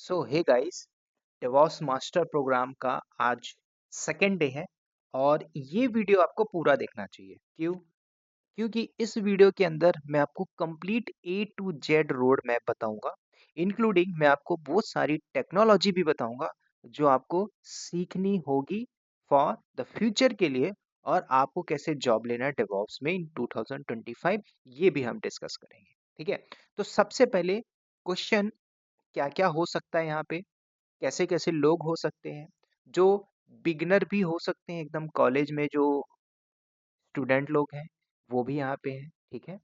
सो hey guys, DevOps master program का आज second day है और ये वीडियो आपको पूरा देखना चाहिए। क्यों? क्योंकि इस वीडियो के अंदर मैं आपको complete A to Z road map बताऊंगा। इंक्लूडिंग मैं आपको बहुत सारी टेक्नोलॉजी भी बताऊंगा जो आपको सीखनी होगी फॉर द फ्यूचर के लिए, और आपको कैसे जॉब लेना है डेवॉप्स में इन 2025 ये भी हम डिस्कस करेंगे। ठीक है, तो सबसे पहले क्वेश्चन क्या क्या हो सकता है यहाँ पे, कैसे कैसे लोग हो सकते हैं जो बिगनर भी हो सकते हैं, एकदम कॉलेज में जो स्टूडेंट लोग हैं वो भी यहाँ पे हैं। ठीक है,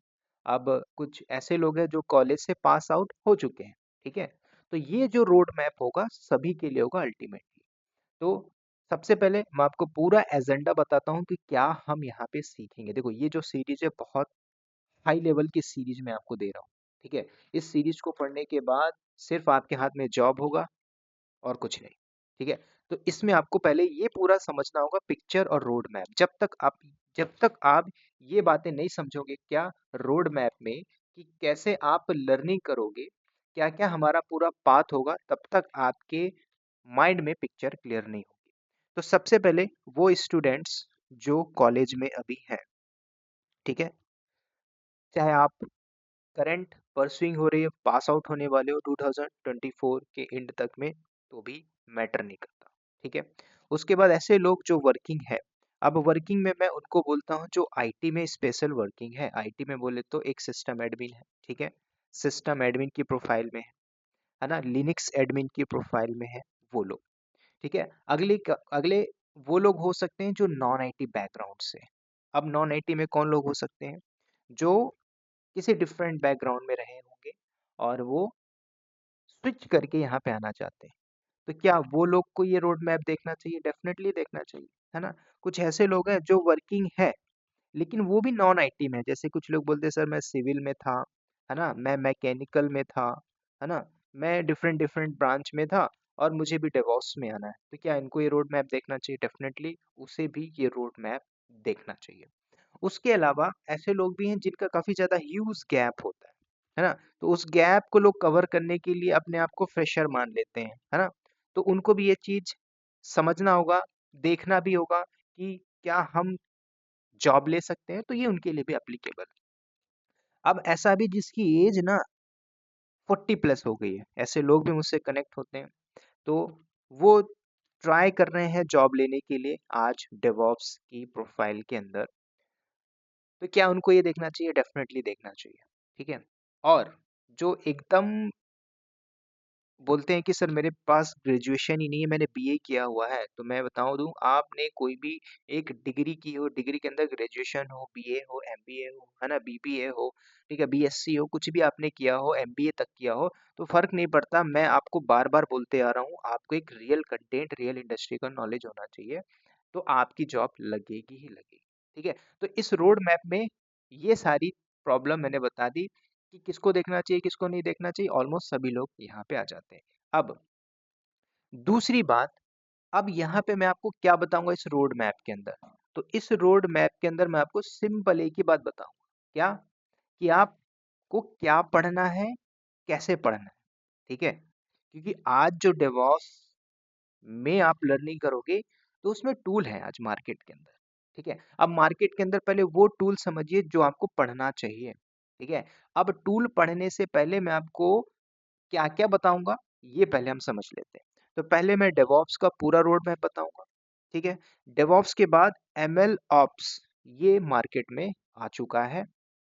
अब कुछ ऐसे लोग हैं जो कॉलेज से पास आउट हो चुके हैं। ठीक है, तो ये जो रोड मैप होगा सभी के लिए होगा अल्टीमेटली। तो सबसे पहले मैं आपको पूरा एजेंडा बताता हूँ कि क्या हम यहाँ पे सीखेंगे। देखो, ये जो सीरीज है बहुत हाई लेवल की सीरीज मैं आपको दे रहा हूँ। ठीक है, इस सीरीज को पढ़ने के बाद सिर्फ आपके हाथ में जॉब होगा और कुछ नहीं। ठीक है, तो इसमें आपको पहले ये पूरा समझना होगा पिक्चर और रोड मैप। जब तक आप ये बातें नहीं समझोगे क्या रोड मैप में कि कैसे आप लर्निंग करोगे, क्या क्या हमारा पूरा पाथ होगा, तब तक आपके माइंड में पिक्चर क्लियर नहीं होगी। तो सबसे पहले वो स्टूडेंट्स जो कॉलेज में अभी हैं, ठीक है, चाहे आप करंट परसुइंग हो रही है, पास आउट होने वाले हो 2024 के एंड तक में, तो भी मैटर नहीं करता। ठीक है, उसके बाद ऐसे लोग जो वर्किंग है। अब वर्किंग में मैं उनको बोलता हूँ जो आईटी में स्पेशल वर्किंग है। आईटी में बोले तो एक सिस्टम एडमिन है। ठीक है, सिस्टम एडमिन की प्रोफाइल में है ना, लिनक्स एडमिन की प्रोफाइल में है वो लोग। ठीक है, अगले वो लोग हो सकते हैं जो नॉन आईटी बैकग्राउंड से। अब नॉन आईटी में कौन लोग हो सकते हैं? जो किसी डिफरेंट बैकग्राउंड में रहे होंगे और वो स्विच करके यहाँ पे आना चाहते हैं। तो क्या वो लोग को ये रोड मैप देखना चाहिए? डेफिनेटली देखना चाहिए, है ना। कुछ ऐसे लोग हैं जो वर्किंग है लेकिन वो भी नॉन आईटी में है। जैसे कुछ लोग बोलते हैं सर मैं सिविल में था, है ना, मैं मैकेनिकल में था, है ना, मैं डिफरेंट डिफरेंट ब्रांच में था और मुझे भी डेवॉप्स में आना है। तो क्या इनको ये रोड मैप देखना चाहिए? डेफिनेटली उसे भी ये रोड मैप देखना चाहिए। उसके अलावा ऐसे लोग भी हैं जिनका काफी ज्यादा ह्यूज गैप होता है ना, तो उस गैप को लोग कवर करने के लिए अपने आप को फ्रेशर मान लेते हैं, है ना। तो उनको भी ये चीज समझना होगा, देखना भी होगा कि क्या हम जॉब ले सकते हैं, तो ये उनके लिए भी एप्लीकेबल है। अब ऐसा भी जिसकी एज ना 40+ हो गई है, ऐसे लोग भी मुझसे कनेक्ट होते हैं। तो वो ट्राई कर रहे हैं जॉब लेने के लिए आज डेवॉप्स की प्रोफाइल के अंदर। तो क्या उनको ये देखना चाहिए? डेफिनेटली देखना चाहिए। ठीक है, और जो एकदम बोलते हैं कि सर मेरे पास ग्रेजुएशन ही नहीं है, मैंने बीए किया हुआ है, तो मैं बताऊं दूं, आपने कोई भी एक डिग्री की हो, डिग्री के अंदर ग्रेजुएशन हो, बीए हो, एमबीए हो, है ना, बीबीए हो, ठीक है, बीएससी हो, कुछ भी आपने किया हो, एमबीए तक किया हो, तो फर्क नहीं पड़ता। मैं आपको बार बार बोलते आ रहा हूँ, आपको एक रियल कंटेंट, रियल इंडस्ट्री का नॉलेज होना चाहिए, तो आपकी जॉब लगेगी ही लगेगी। ठीक है, तो इस रोड मैप में ये सारी प्रॉब्लम मैंने बता दी कि किसको देखना चाहिए, किसको नहीं देखना चाहिए। ऑलमोस्ट सभी लोग यहाँ पे आ जाते हैं। अब दूसरी बात, अब यहाँ पे मैं आपको क्या बताऊंगा इस रोड मैप के अंदर। तो इस रोड मैप के अंदर मैं आपको सिंपल एक ही बात बताऊंगा, क्या, कि आपको क्या पढ़ना है, कैसे पढ़ना है। ठीक है, क्योंकि आज जो डेवॉप्स में आप लर्निंग करोगे तो उसमें टूल है आज मार्केट के अंदर। ठीक है, अब मार्केट के अंदर पहले वो टूल समझिए जो आपको पढ़ना चाहिए। ठीक है, अब टूल पढ़ने से पहले मैं आपको क्या क्या बताऊंगा ये पहले हम समझ लेते हैं। तो पहले मैं डेवॉप्स का पूरा रोड मैप बताऊंगा। ठीक है, डेवॉप्स के बाद एमएल ऑप्स, ये मार्केट में आ चुका है,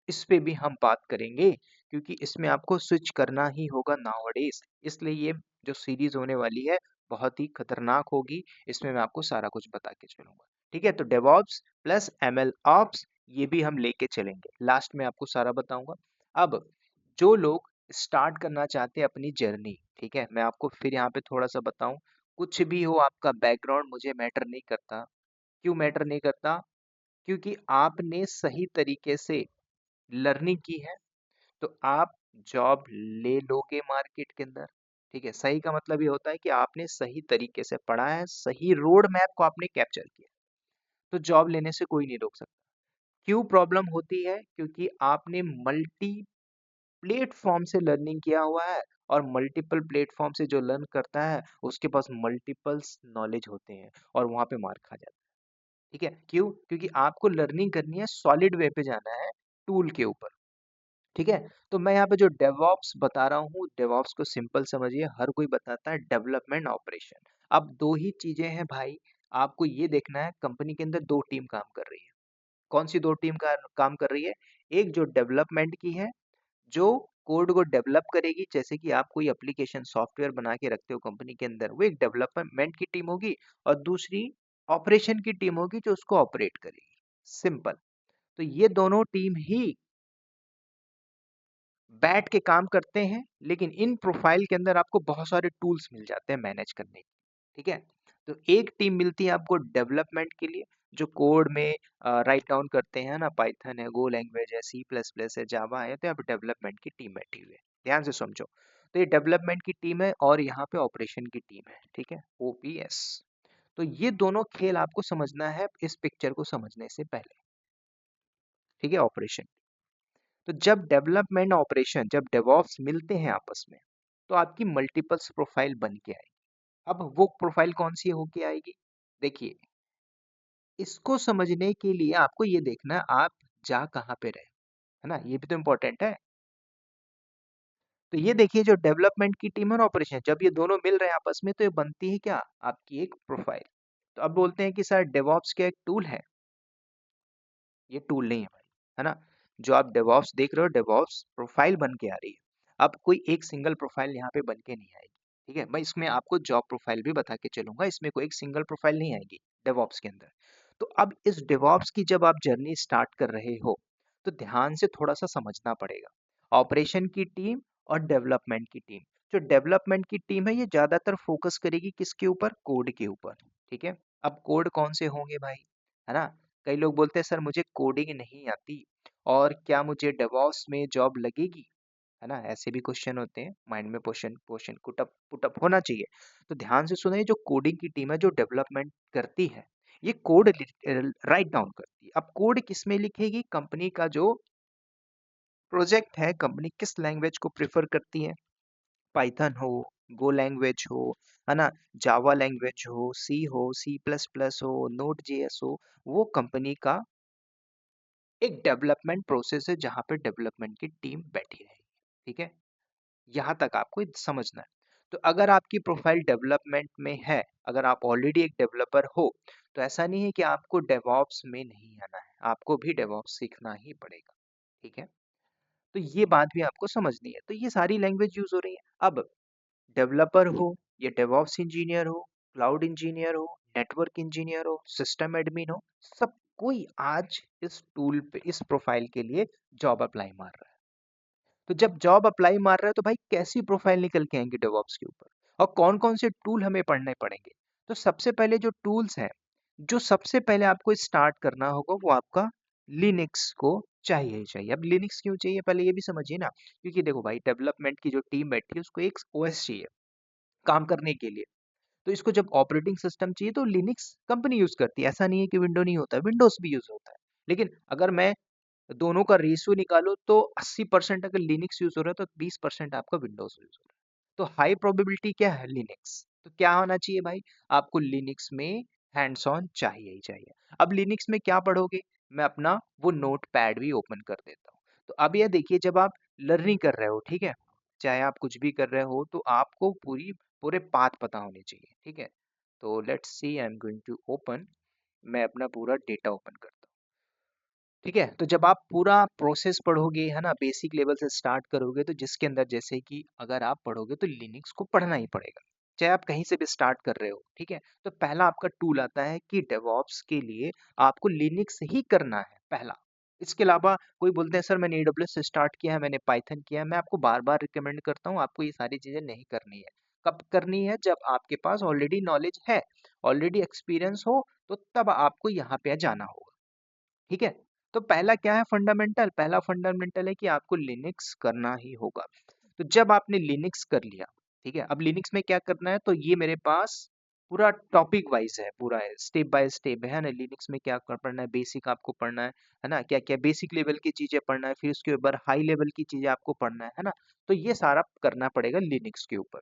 इस पे भी हम बात करेंगे क्योंकि इसमें आपको स्विच करना ही होगा नाउअडेज। इसलिए ये जो सीरीज होने वाली है बहुत ही खतरनाक होगी, इसमें मैं आपको सारा कुछ बता के चलूंगा। ठीक है, तो डेवॉप्स प्लस एमएल ऑप्स ये भी हम लेके चलेंगे, लास्ट में आपको सारा बताऊंगा। अब जो लोग स्टार्ट करना चाहते हैं अपनी जर्नी, ठीक है, मैं आपको फिर यहाँ पे थोड़ा सा बताऊं, कुछ भी हो आपका बैकग्राउंड मुझे मैटर नहीं करता। क्यों मैटर नहीं करता? क्योंकि आपने सही तरीके से लर्निंग की है तो आप जॉब ले लोगे मार्केट के अंदर। ठीक है, सही का मतलब ये होता है कि आपने सही तरीके से पढ़ा है, सही रोड मैप को आपने कैप्चर किया, तो जॉब लेने से कोई नहीं रोक सकता। क्यों प्रॉब्लम होती है? क्योंकि आपने प्लेटफॉर्म से लर्निंग किया हुआ है और मल्टीपल प्लेटफॉर्म से जो लर्न करता है उसके पास मल्टीपल्स नॉलेज होते हैं और वहां पे मार्क खा जाता है। ठीक है, क्यों? क्योंकि आपको लर्निंग करनी है, सॉलिड वे पे जाना है, टूल के ऊपर। ठीक है, तो मैं यहाँ पे जो डेवऑप्स बता रहा हूँ, डेवऑप्स को सिंपल समझिए, हर कोई बताता है डेवलपमेंट ऑपरेशन। अब दो ही चीजें हैं भाई, आपको ये देखना है कंपनी के अंदर दो टीम काम कर रही है। कौन सी दो टीम का काम कर रही है? एक जो डेवलपमेंट की है, जो कोड को डेवलप करेगी, जैसे कि आप कोई एप्लीकेशन सॉफ्टवेयर बना के रखते हो कंपनी के अंदर, वो एक डेवलपमेंट की टीम होगी, और दूसरी ऑपरेशन की टीम होगी जो उसको ऑपरेट करेगी। सिंपल। तो ये दोनों टीम ही बैठ के काम करते हैं, लेकिन इन प्रोफाइल के अंदर आपको बहुत सारे टूल्स मिल जाते हैं मैनेज करने के। ठीक है, तो एक टीम मिलती है आपको डेवलपमेंट के लिए, जो कोड में राइट डाउन करते हैं ना, पाइथन है, गो लैंग्वेज है, सी प्लस प्लस है, जावा है, तो यहाँ पे डेवलपमेंट की टीम बैठी हुई है। ध्यान से समझो, तो ये डेवलपमेंट की टीम है और यहाँ पे ऑपरेशन की टीम है। ठीक है, ओपीएस। तो ये दोनों खेल आपको समझना है इस पिक्चर को समझने से पहले। ठीक है, ऑपरेशन। तो जब डेवलपमेंट ऑपरेशन, जब डेवऑप्स मिलते हैं आपस में, तो आपकी मल्टीपल्स प्रोफाइल बन के आएगी। अब वो प्रोफाइल कौन सी होके आएगी? देखिए, इसको समझने के लिए आपको ये देखना है आप जा कहाँ पे रहे, है ना? ये भी तो इम्पोर्टेंट है। तो ये देखिए, जो डेवलपमेंट की टीम और ऑपरेशन, जब ये दोनों मिल रहे हैं आपस में, तो ये बनती है क्या? आपकी एक प्रोफाइल। तो अब बोलते हैं कि सर डेवऑप्स क्या एक टूल है? ये टूल नहीं है भाई, है ना? जो आप डेवऑप्स देख रहे हो, डेवऑप्स प्रोफाइल बन के आ रही है। अब कोई एक सिंगल प्रोफाइल यहाँ पे बन के नहीं आएगी। ठीक है, मैं इसमें आपको जॉब प्रोफाइल भी बता के चलूंगा, इसमें कोई एक सिंगल प्रोफाइल नहीं आएगी डेवऑप्स के अंदर। तो अब इस डेवऑप्स की जब आप जर्नी स्टार्ट कर रहे हो, तो ध्यान से थोड़ा सा समझना पड़ेगा। ऑपरेशन की टीम और डेवलपमेंट की टीम, जो डेवलपमेंट की टीम है, ये ज्यादातर फोकस करेगी किसके ऊपर? कोड के ऊपर। ठीक है, अब कोड कौन से होंगे भाई, है ना? कई लोग बोलते हैं सर मुझे कोडिंग नहीं आती, और क्या मुझे डेवऑप्स में जॉब लगेगी? है ना? ऐसे भी क्वेश्चन होते हैं माइंड में, क्वेश्चन क्वेश्चन पुटअप पुटअप होना चाहिए। तो ध्यान से सुनिए, जो कोडिंग की टीम है, जो डेवलपमेंट करती है, ये कोड राइट डाउन करती है। अब कोड किस में लिखेगी? कंपनी का जो प्रोजेक्ट है, कंपनी किस लैंग्वेज को प्रेफर करती है, पाइथन हो, गो लैंग्वेज हो, है ना, जावा लैंग्वेज हो, सी हो, सी प्लस प्लस हो, नोट जेएस हो, वो कंपनी का एक डेवलपमेंट प्रोसेस है जहाँ पे डेवलपमेंट की टीम बैठी रहेगी। ठीक है, यहाँ तक आपको समझना है। तो अगर आपकी प्रोफाइल डेवलपमेंट में है, अगर आप ऑलरेडी एक डेवलपर हो, तो ऐसा नहीं है कि आपको डेवऑप्स में नहीं आना है, आपको भी डेवऑप्स सीखना ही पड़ेगा। ठीक है, तो ये बात भी आपको समझनी है। तो ये सारी लैंग्वेज यूज हो रही है। अब डेवलपर हो, या डेवऑप्स इंजीनियर हो, क्लाउड इंजीनियर हो, नेटवर्क इंजीनियर हो, सिस्टम एडमिन हो, सब कोई आज इस टूल पे, इस प्रोफाइल के लिए जॉब अप्लाई मार रहा है। तो जब जॉब अप्लाई मार रहा है, तो भाई कैसी प्रोफाइल निकल के आएंगे डेवऑप्स के ऊपर, और कौन कौन से टूल हमें पढ़ने पड़ेंगे? तो सबसे पहले जो टूल्स हैं, जो सबसे पहले आपको स्टार्ट करना होगा, वो आपका लिनक्स को चाहिए ही चाहिए। अब लिनक्स क्यों चाहिए, पहले ये भी समझिए ना। क्योंकि देखो भाई, डेवलपमेंट की जो टीम बैठी है, उसको एक ओएस चाहिए काम करने के लिए। तो इसको जब ऑपरेटिंग सिस्टम चाहिए, तो लिनक्स कंपनी यूज करती है। ऐसा नहीं है कि विंडो नहीं होता है, विंडोज भी यूज होता है। लेकिन अगर मैं दोनों का रेशियो निकालो, तो 80% अगर लिनक्स यूज हो रहा है, तो 20% आपका विंडोज यूज हो रहा है। तो हाई प्रोबेबिलिटी क्या है? लिनक्स। तो क्या होना चाहिए भाई? आपको लिनक्स में हैंड्स ऑन चाहिए ही चाहिए। अब लिनक्स में क्या पढ़ोगे? मैं अपना वो नोट पैड भी ओपन कर देता हूँ। तो अब ये देखिए, जब आप लर्निंग कर रहे हो, ठीक है, चाहे आप कुछ भी कर रहे हो, तो आपको पूरे पाथ पता होने चाहिए। ठीक है, तो let's see, I am going to open, मैं अपना पूरा डेटा ओपन करता हूँ। ठीक है, तो जब आप पूरा प्रोसेस पढ़ोगे, है ना, बेसिक लेवल से स्टार्ट करोगे, तो जिसके अंदर जैसे कि अगर आप पढ़ोगे, तो लिनक्स को पढ़ना ही पड़ेगा, चाहे आप कहीं से भी स्टार्ट कर रहे हो। ठीक है, तो पहला आपका टूल आता है कि डेवऑप्स के लिए आपको लिनक्स ही करना है पहला। इसके अलावा कोई बोलते हैं सर मैंने एडब्ल्यूएस से स्टार्ट किया है, मैंने पाइथन किया है, मैं आपको बार बार रिकमेंड करता हूँ, आपको ये सारी चीजें नहीं करनी है। कब करनी है? जब आपके पास ऑलरेडी नॉलेज है, ऑलरेडी एक्सपीरियंस हो, तो तब आपको यहाँ पे जाना होगा। ठीक है, तो पहला क्या है? फंडामेंटल। पहला फंडामेंटल है कि आपको लिनक्स करना ही होगा। तो जब आपने लिनक्स कर लिया, ठीक है, अब लिनक्स में क्या करना है? तो ये मेरे पास पूरा टॉपिक वाइज है, पूरा है, स्टेप बाय स्टेप है ना। लिनक्स में क्या पढ़ना है, बेसिक आपको पढ़ना है ना, क्या क्या बेसिक लेवल की चीजें पढ़ना है, फिर उसके ऊपर हाई लेवल की चीजें आपको पढ़ना है ना। तो ये सारा करना पड़ेगा लिनक्स के ऊपर।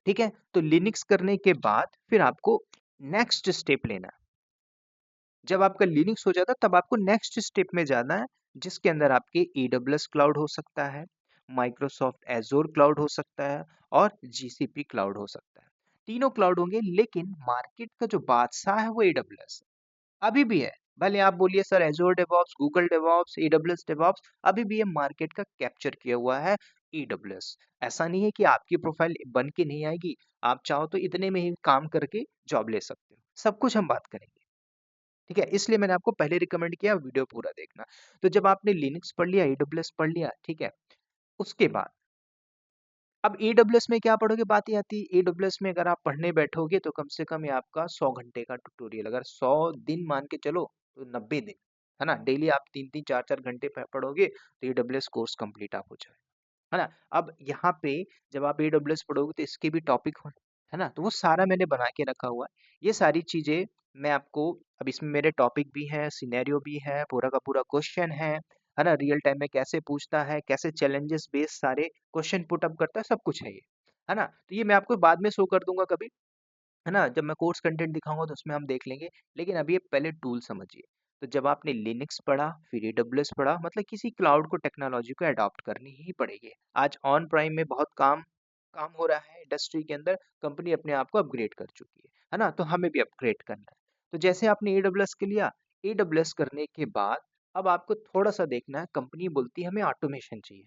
ठीक है, तो लिनक्स करने के बाद फिर आपको नेक्स्ट स्टेप लेना है। जब आपका लिनक्स हो जाता है तब आपको नेक्स्ट स्टेप में जाना है, जिसके अंदर आपके AWS क्लाउड हो सकता है, माइक्रोसॉफ्ट एजोर क्लाउड हो सकता है, और GCP क्लाउड हो सकता है। तीनों क्लाउड होंगे, लेकिन मार्केट का जो बादशाह है वो AWS है, अभी भी है। भले आप बोलिए sir एजोर DevOps, Google DevOps, AWS DevOps, अभी भी ये मार्केट का कैप्चर किया हुआ है AWS। ऐसा नहीं है कि आपकी प्रोफाइल बन के नहीं आएगी, आप चाहो तो इतने में ही काम करके जॉब ले सकते हो। सब कुछ हम बात करेंगे। ठीक है, इसलिए मैंने आपको पहले रिकमेंड किया वीडियो पूरा देखना। तो जब आपने लिनक्स पढ़ लिया, AWS पढ़ लिया, ठीक है, उसके बाद अब AWS में क्या पढ़ोगे, बात ही आती है। AWS में अगर आप पढ़ने बैठोगे तो कम से कम ये आपका 100 घंटे का ट्यूटोरियल, अगर 100 दिन मान के चलो तो 90 दिन, है ना। डेली आप 3-3 4-4 घंटे पढ़ोगे तो AWS कोर्स कंप्लीट आप हो जाए, है ना। अब यहाँ पे जब आप AWS पढ़ोगे तो इसके भी टॉपिक हो, है ना, तो वो सारा मैंने बना के रखा हुआ है। ये सारी चीजें मैं आपको, अब इसमें मेरे टॉपिक भी है, सिनेरियो भी है, पूरा का पूरा क्वेश्चन है ना, रियल टाइम में कैसे पूछता है, कैसे चैलेंजेस बेस्ड सारे क्वेश्चन पुट अप करता है, सब कुछ है ये, है ना। तो ये मैं आपको बाद में शो कर दूंगा कभी, है ना, जब मैं कोर्स कंटेंट दिखाऊंगा तो उसमें हम देख लेंगे। लेकिन अभी ये पहले टूल समझिए। तो जब आपने लिनक्स पढ़ा, फिर AWS पढ़ा, मतलब किसी क्लाउड को, टेक्नोलॉजी को अडॉप्ट करनी ही पड़ेगी। आज ऑन प्राइम में बहुत काम काम हो रहा है इंडस्ट्री के अंदर, कंपनी अपने आप को अपग्रेड कर चुकी है ना, तो हमें भी अपग्रेड करना है। तो जैसे आपने AWS के लिया, AWS करने के बाद अब आपको थोड़ा सा देखना है, कंपनी बोलती है हमें ऑटोमेशन चाहिए।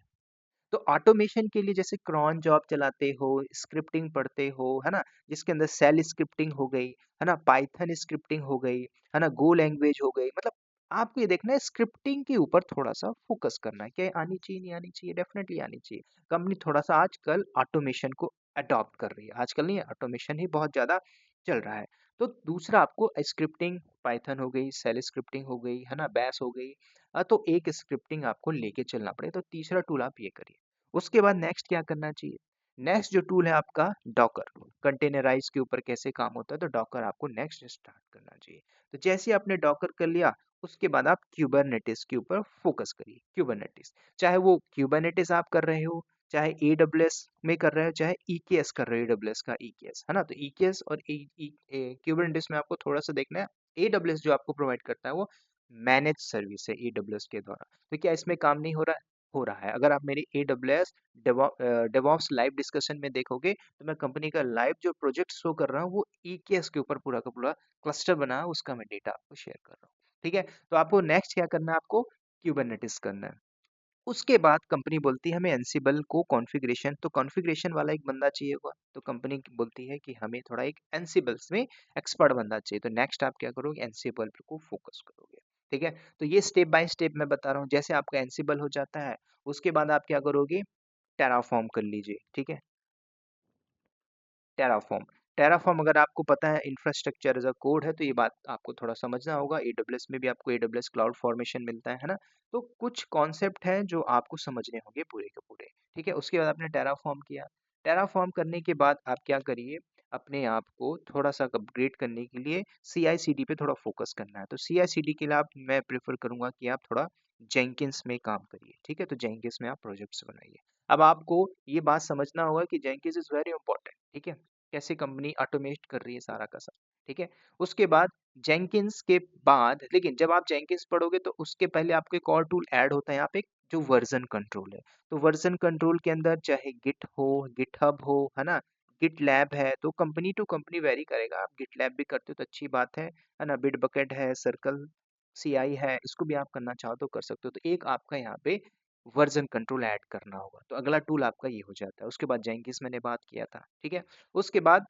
तो ऑटोमेशन के लिए जैसे क्रॉन जॉब चलाते हो, स्क्रिप्टिंग पढ़ते हो, है ना, जिसके अंदर सेल स्क्रिप्टिंग हो गई, है ना, पाइथन स्क्रिप्टिंग हो गई, है ना, गो लैंग्वेज हो गई, मतलब आपको ये देखना है स्क्रिप्टिंग के ऊपर थोड़ा सा फोकस करना है, क्या ये आनी चाहिए नहीं आनी चाहिए, डेफिनेटली आनी चाहिए। कंपनी थोड़ा सा आजकल ऑटोमेशन को अडॉप्ट कर रही है, आजकल नहीं, ऑटोमेशन ही बहुत ज्यादा चल रहा है। तो दूसरा आपको स्क्रिप्टिंग, पाइथन हो गई, सेल स्क्रिप्टिंग हो गई, है ना, बैश हो गई, तो एक स्क्रिप्टिंग आपको लेके चलना पड़ेगा। तो तीसरा टूल आप ये करिए। उसके बाद नेक्स्ट क्या करना चाहिए, नेक्स्ट जो टूल है आपका डॉकर, कंटेनराइज के ऊपर कैसे काम होता है, तो डॉकर आपको नेक्स्ट स्टार्ट करना चाहिए। तो जैसे आपने डॉकर कर लिया, उसके बाद आप क्यूबरनेटिस के ऊपर फोकस करिए। क्यूबरनेटिस, चाहे वो क्यूबरनेटिस आप कर रहे हो, चाहे AWS में कर रहे हो, चाहे EKS कर रहे हो, AWS का EKS, है ना। तो EKS और क्यूबरनेटिस में आपको थोड़ा सा देखना है। AWS जो आपको प्रोवाइड करता है वो मैनेज सर्विस है AWS के द्वारा। तो क्या इसमें काम नहीं हो रहा है, हो रहा है। अगर आप मेरी AWS डेवॉप्स लाइव डिस्कशन में देखोगे तो मैं कंपनी का लाइव जो प्रोजेक्ट शो कर रहा हूँ वो EKS के ऊपर पूरा का पूरा क्लस्टर बना है, उसका मैं डेटा आपको शेयर कर रहा हूँ। ठीक है, तो आपको नेक्स्ट क्या करना है, आपको क्यूबरनेटिस करना है। उसके बाद कंपनी बोलती है हमें एनसिबल को कॉन्फ़िगरेशन, तो कॉन्फ़िगरेशन वाला एक बंदा चाहिए होगा, तो कंपनी बोलती है कि हमें थोड़ा एक एनसिबल्स में एक्सपर्ट बंदा चाहिए। तो नेक्स्ट आप क्या करोगे, एनसिबल को फोकस करोगे। ठीक है, तो ये स्टेप बाय स्टेप मैं बता रहा हूँ। जैसे आपका एनसिबल हो जाता है, उसके बाद आप क्या करोगे, टेराफॉर्म कर लीजिए। ठीक है, टेराफॉर्म, टेराफॉर्म अगर आपको पता है इंफ्रास्ट्रक्चर एज अ कोड है, तो ये बात आपको थोड़ा समझना होगा। AWS में भी आपको AWS क्लाउड फॉर्मेशन मिलता है ना। तो कुछ कॉन्सेप्ट हैं जो आपको समझने होंगे पूरे के पूरे। ठीक है, उसके बाद आपने टेराफॉर्म किया। टेराफॉर्म करने के बाद आप क्या करिए, अपने आप को थोड़ा सा अपग्रेड करने के लिए CI/CD पे थोड़ा फोकस करना है। तो CI/CD के लिए आप, मैं प्रेफर करूंगा कि आप थोड़ा जेंकिंस में काम करिए। ठीक है, तो जेंकिंस में आप प्रोजेक्ट्स बनाइए। अब आपको ये बात समझना होगा कि जेंकिंस इज वेरी इंपॉर्टेंट। ठीक है, कैसे कंपनी ऑटोमेट कर रही है सारा का सारा। ठीक है, उसके बाद जेंकिंस के बाद, लेकिन जब आप जेंकिंस पढ़ोगे तो उसके पहले आपको एक और टूल ऐड होता है यहाँ पे, जो वर्जन कंट्रोल है। तो वर्जन कंट्रोल के अंदर चाहे गिट हो, गिटहब हो, है ना, गिट लैब है, तो कंपनी टू कंपनी वेरी करेगा। आप गिट लैब भी करते हो तो अच्छी बात है ना। बिट बकेट है, सर्कल CI है, इसको भी आप करना चाहो तो कर सकते हो। तो एक आपका यहाँ पे वर्जन कंट्रोल ऐड करना होगा, तो अगला टूल आपका ये हो जाता है। उसके बाद जेंकिंस मैंने बात किया था। ठीक है, उसके बाद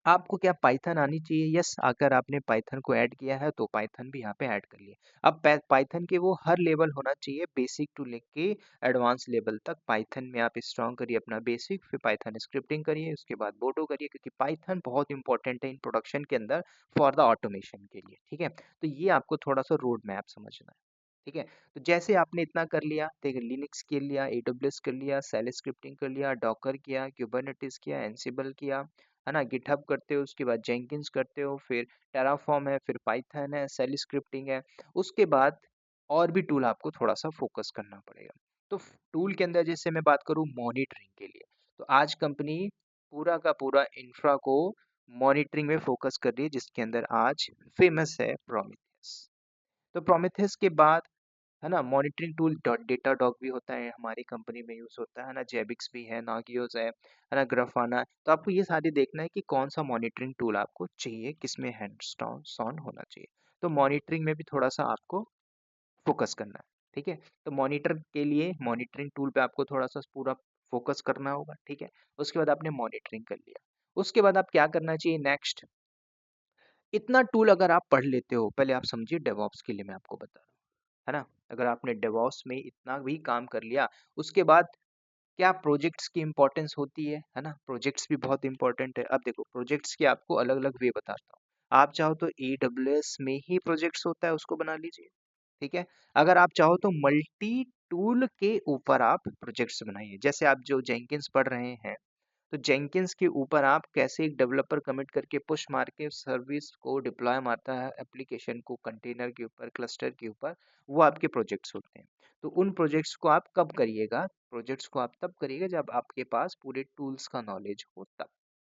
आपको क्या पाइथन आनी चाहिए, यस। अगर आपने पाइथन को ऐड किया है तो पाइथन भी यहाँ पे ऐड कर लिए। अब पाइथन के वो हर लेवल होना चाहिए, बेसिक टू लेके एडवांस लेवल तक। पाइथन में आप स्ट्रॉन्ग करिए अपना बेसिक, फिर पाइथन स्क्रिप्टिंग करिए, उसके बाद बोडो करिए, क्योंकि पाइथन बहुत इंपॉर्टेंट है इन प्रोडक्शन के अंदर फॉर द ऑटोमेशन के लिए। ठीक है, तो ये आपको थोड़ा सा रोड मैप समझना है। ठीक है, तो जैसे आपने इतना कर लिया, देखिए लिनक्स कर लिया, AWS कर लिया, सेल स्क्रिप्टिंग कर लिया, डॉकर किया, क्यूबरनेटिस किया, एनसिबल किया, है ना? गिटहब करते हो, उसके बाद जेंकिन्स करते हो, फिर टेराफॉर्म है, फिर पाइथन है, शेल स्क्रिप्टिंग है। उसके बाद और भी टूल आपको थोड़ा-सा फ़ोकस करना पड़ेगा। तो टूल के अंदर जैसे मैं बात करूँ मॉनिटरिंग के लिए, तो आज कंपनी पूरा का पूरा इंफ्रा को मॉनिटरिंग में फ़ोकस कर रही है, जिसके अंदर आज फ़ेमस है प्रोमीथियस। तो प्रोमीथियस के बाद है ना मॉनिटरिंग टूल डेटाडॉग भी होता है, हमारी कंपनी में यूज़ होता है ना, जेबिक्स भी है, नागियोस है ना, ग्राफाना है। तो आपको ये सारे देखना है कि कौन सा मॉनिटरिंग टूल आपको चाहिए, किसमें हैंड्स ऑन होना चाहिए। तो मॉनिटरिंग में भी थोड़ा-सा आपको फ़ोकस करना है, ठीक है? तो मॉनिटर के लिए मॉनिटरिंग टूल पे आपको थोड़ा-सा पूरा फ़ोकस करना होगा, ठीक है? उसके बाद आपने मॉनिटरिंग कर लिया। उसके बाद आप क्या करना चाहिए नेक्स्ट, इतना टूल अगर आप पढ़ लेते हो, पहले आप समझिए डेवऑप्स के लिए मैं आपको बता रहा हूँ, है ना? अगर आपने डेवऑप्स में इतना भी काम कर लिया, उसके बाद क्या प्रोजेक्ट्स की इम्पोर्टेंस होती है ना? प्रोजेक्ट्स भी बहुत इम्पोर्टेंट है। अब देखो प्रोजेक्ट्स के आपको अलग-अलग वे बताता हूँ। आप चाहो तो एडब्ल्यूएस में ही प्रोजेक्ट्स होता है, उसको बना लीजिए, ठीक है? अगर आप चाहो तो मल्टी टूल के ऊपर आप प्रोजेक्ट्स बनाइए। जैसे आप जो जेंकिन्स पढ़ रहे हैं, तो जेंकिन्स के ऊपर आप कैसे एक डेवलपर कमिट करके पुश मार के सर्विस को डिप्लॉय मारता है एप्लीकेशन को कंटेनर के ऊपर, क्लस्टर के ऊपर, वो आपके प्रोजेक्ट्स होते हैं। तो उन प्रोजेक्ट्स को आप कब करिएगा? प्रोजेक्ट्स को आप तब करिएगा जब आपके पास पूरे टूल्स का नॉलेज हो तब।